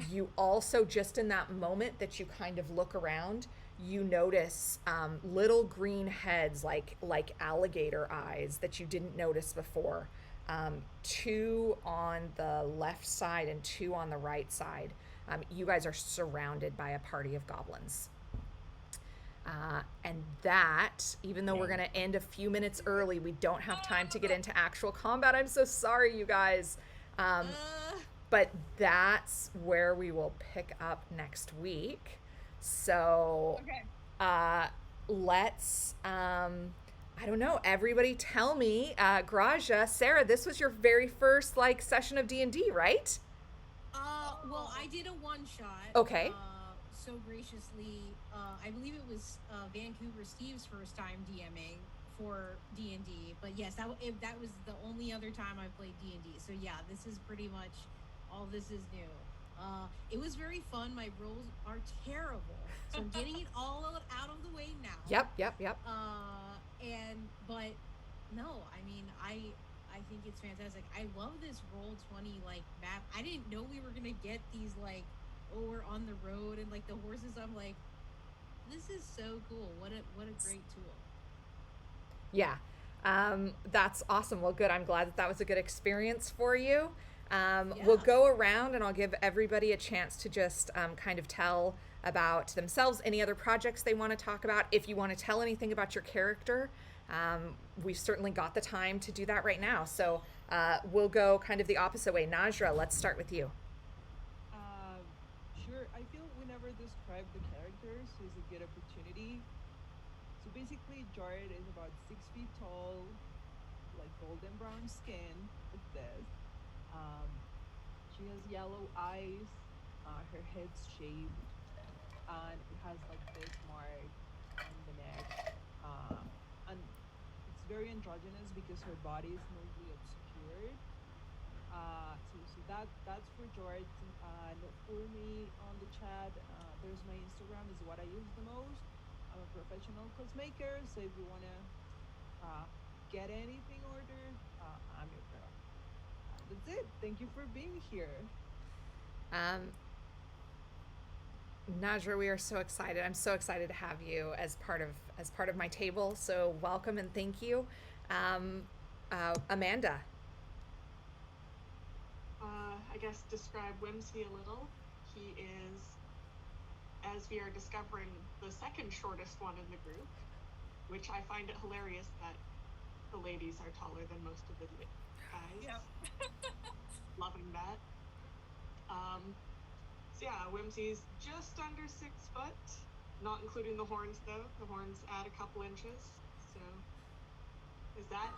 You also, just in that moment that you kind of look around, you notice little green heads like alligator eyes that you didn't notice before. 2 on the left side and 2 on the right side. You guys are surrounded by a party of goblins. And that, even though we're going to end a few minutes early, we don't have time to get into actual combat. I'm so sorry, you guys. But that's where we will pick up next week. So let's, I don't know, everybody tell me, Graja, Sarah, this was your very first session of D&D, right? Well, I did a one-shot. Okay. So graciously, I believe it was Vancouver Steve's first time DMing for D&D. But yes, that was the only other time I played D&D. So yeah, this is pretty much all this is new. It was very fun. My rolls are terrible, so I'm getting it all out of the way now. Yep. But no, I mean, I think it's fantastic. I love this Roll20 map. I didn't know we were gonna get these we're on the road and the horses. I'm like, this is so cool. What a great tool. Yeah. That's awesome. Well, good. I'm glad that was a good experience for you. We'll go around and I'll give everybody a chance to just kind of tell about themselves, any other projects they want to talk about. If you want to tell anything about your character, we've certainly got the time to do that right now. So we'll go kind of the opposite way. Najra, let's start with you. Sure. I feel we never describe the characters, so it's a good opportunity. So basically, Jared is about 6 feet tall, golden brown skin, like this. She has yellow eyes, Her head's shaved, and it has like this mark on the neck, and it's very androgynous because her body is mostly obscured. So that's for George, and for me on the chat, there's my Instagram is what I use the most. I'm a professional cosmaker, so if you wanna get anything ordered, I'm your girl. That's it. Thank you for being here. Najra, we are so excited. I'm so excited to have you as part of my table. So welcome and thank you, Amanda. I guess describe Whimsy a little. He is, as we are discovering, the second shortest one in the group, which I find it hilarious that the ladies are taller than most of the guys. Yeah. Loving that. So yeah, Whimsy's just under 6 foot, not including the horns though. The horns add a couple inches. So is that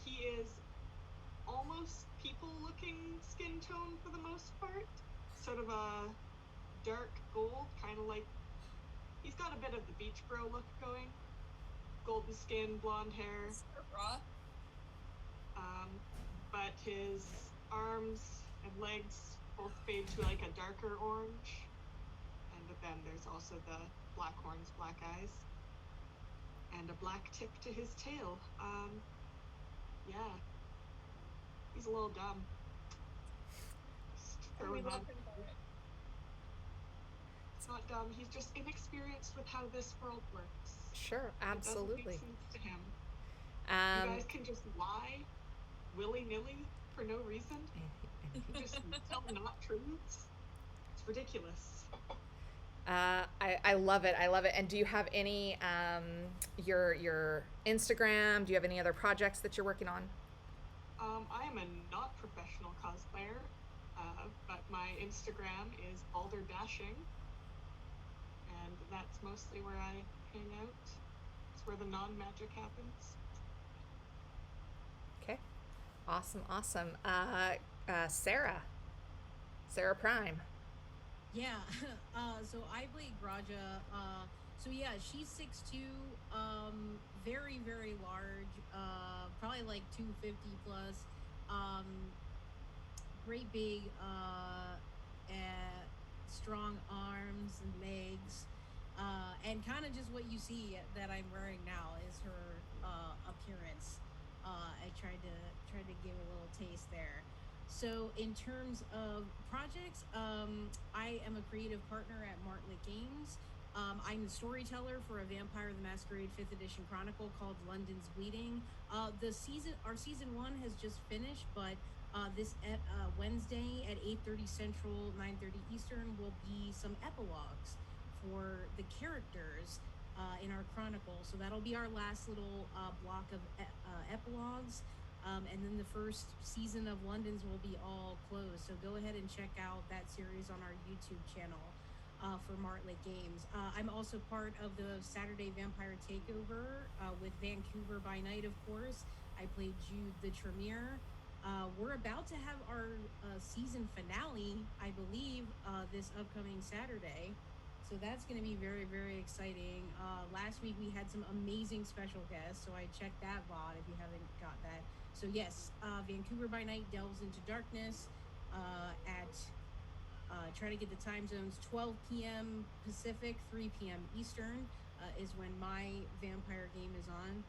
he is almost people-looking skin tone for the most part. Sort of a dark gold, kind of like he's got a bit of the beach bro look going. Golden skin, blonde hair. Raw. But his arms and legs both fade to like a darker orange. And then there's also the black horns, black eyes, and a black tip to his tail. Yeah. He's a little dumb. We love him for it. It's not dumb, he's just inexperienced with how this world works. Sure, It doesn't absolutely. make sense to him. You guys can just lie willy-nilly for no reason. Just tell not truths. It's ridiculous. I love it. I love it. And do you have any your Instagram? Do you have any other projects that you're working on? I am a not professional cosplayer, but my Instagram is balderdashing, and that's mostly where I hang out. It's where the non-magic happens. Okay, awesome. Sarah Prime. Yeah. So I play Graja. So yeah, she's 6'2", very, very large, probably like 250 plus, great big, strong arms and legs, and kind of just what you see that I'm wearing now is her appearance. I tried to give a little taste there. So in terms of projects, I am a creative partner at Martlet Games. I'm the storyteller for a Vampire the Masquerade 5th edition chronicle called London's Bleeding. Our season 1 has just finished, but this Wednesday at 8:30 Central, 9:30 Eastern will be some epilogues for the characters in our chronicle. So that'll be our last little block of epilogues. And then the first season of London's will be all closed. So go ahead and check out that series on our YouTube channel for Martlet Games. I'm also part of the Saturday Vampire Takeover with Vancouver by Night, of course. I played Jude the Tremere. We're about to have our season finale, I believe, this upcoming Saturday. So that's going to be very, very exciting. Last week we had some amazing special guests, so I checked that VOD if you haven't got that. So yes, Vancouver by Night delves into darkness at, try to get the time zones, 12 p.m. Pacific, 3 p.m. Eastern is when my vampire game is on.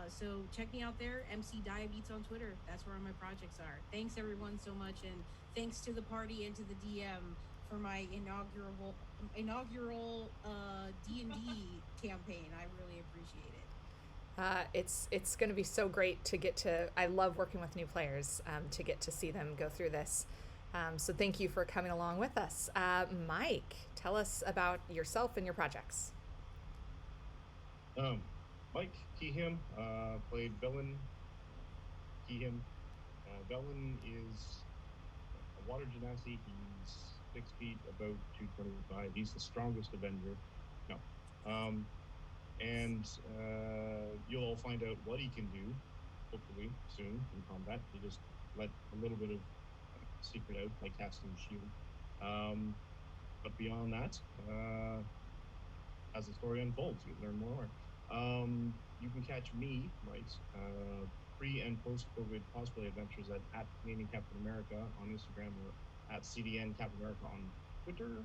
So check me out there, MC Diabetes on Twitter. That's where all my projects are. Thanks everyone so much, and thanks to the party and to the DM for my inaugural D&D campaign. I really appreciate it. It's going to be so great to get to. I love working with new players to get to see them go through this. So thank you for coming along with us. Mike, tell us about yourself and your projects. Mike, he, him, played Velen. He, him. Velen is a water genasi. He's 6 feet, about 225. He's the strongest Avenger. No. And you'll all find out what he can do, hopefully, soon in combat. He just let a little bit of secret out by casting Shield. but beyond that, as the story unfolds, you learn more. You can catch me, right, pre and post COVID cosplay adventures at Canadian Captain America on Instagram or at CDN Captain America on Twitter.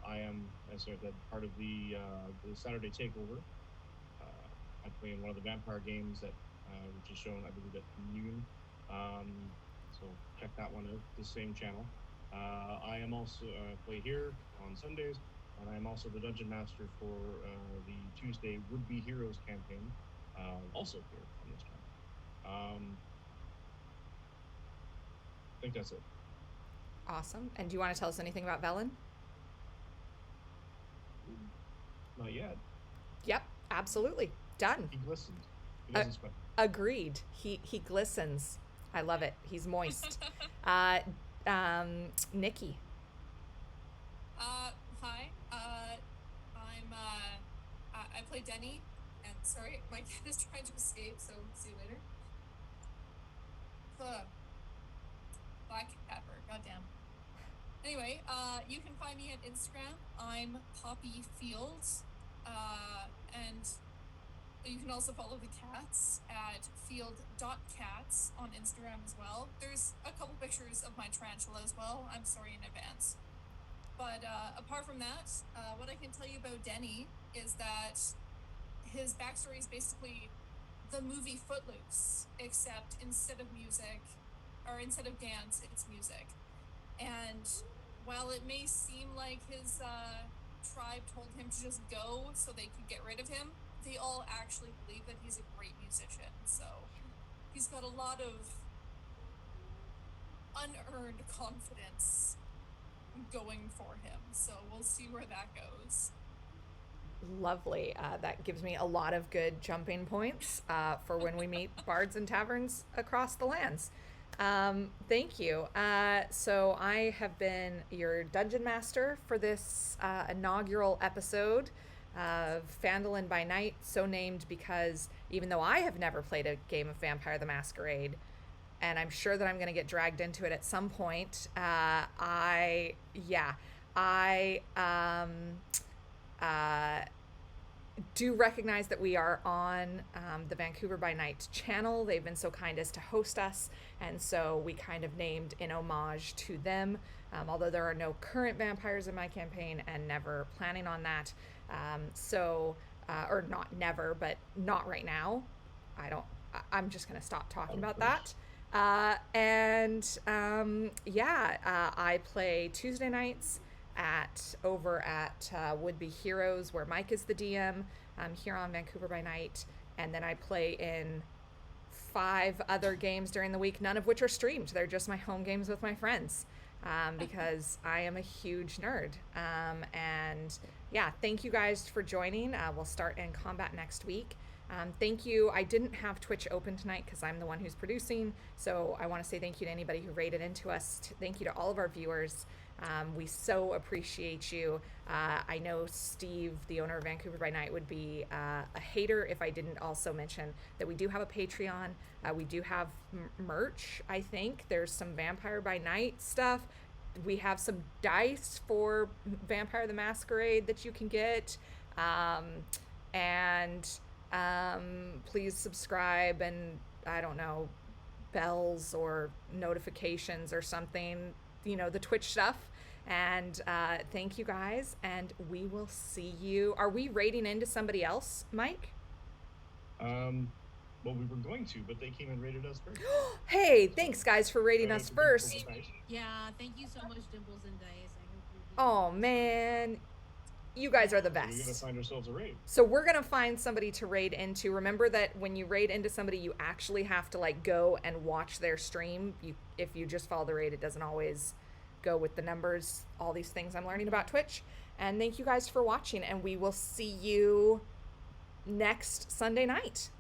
I am, as I said, part of the Saturday Takeover. I play in one of the vampire games that which is shown, I believe, at noon. So check that one out. The same channel. I am also play here on Sundays, and I am also the dungeon master for the Tuesday Would Be Heroes campaign, also here on this channel. I think that's it. Awesome. And do you want to tell us anything about Velen? Not yet. Yep, absolutely. Done. He glistens. He doesn't sweat. Agreed. He glistens. I love it. He's moist. Nikki. Hi. I play Denny, and sorry, my cat is trying to escape, so see you later. Black Pepper, goddamn. Anyway, you can find me at Instagram. I'm Poppy Fields, and you can also follow the cats at field.cats on Instagram as well. There's a couple pictures of my tarantula as well. I'm sorry in advance. But apart from that, what I can tell you about Denny is that his backstory is basically the movie Footloose, except instead of music, or instead of dance, it's music. And while it may seem like his tribe told him to just go so they could get rid of him, they all actually believe that he's a great musician. So he's got a lot of unearned confidence going for him. So we'll see where that goes. Lovely. That gives me a lot of good jumping points for when we meet bards and taverns across the lands. Thank you. So I have been your dungeon master for this inaugural episode of Phandalin by Night, so named because even though I have never played a game of Vampire the Masquerade, and I'm sure that I'm going to get dragged into it at some point, I do recognize that we are on the Vancouver by Night channel. They've been so kind as to host us, and so we kind of named in homage to them, although there are no current vampires in my campaign and never planning on that. Or not never, but not right now. I'm just going to stop talking about that. I play Tuesday nights over at Would Be Heroes, where Mike is the DM, here on Vancouver by Night, and then I play in 5 other games during the week, none of which are streamed. They're just my home games with my friends, because I am a huge nerd. Thank you guys for joining. We'll start in combat next week. Thank you. I didn't have Twitch open tonight because I'm the one who's producing, so I want to say thank you to anybody who rated into us. Thank you to all of our viewers. We so appreciate you. I know Steve, the owner of Vancouver by Night, would be a hater if I didn't also mention that we do have a Patreon. We do have merch, I think. There's some Vampire by Night stuff. We have some dice for Vampire the Masquerade that you can get. Please subscribe and, I don't know, bells or notifications or something, the Twitch stuff. And thank you guys, and we will see you. Are we raiding into somebody else, Mike? Well, we were going to, but they came and raided us first. Hey, thanks guys for raiding us first. Yeah, thank you so much, Dimples and Dice. Oh man, you guys are the We're best. gonna find ourselves a raid. So we're gonna find somebody to raid into. Remember that when you raid into somebody, you actually have to go and watch their stream. If you just follow the raid, it doesn't always go with the numbers. All these things I'm learning about Twitch. And thank you guys for watching, and we will see you next Sunday night.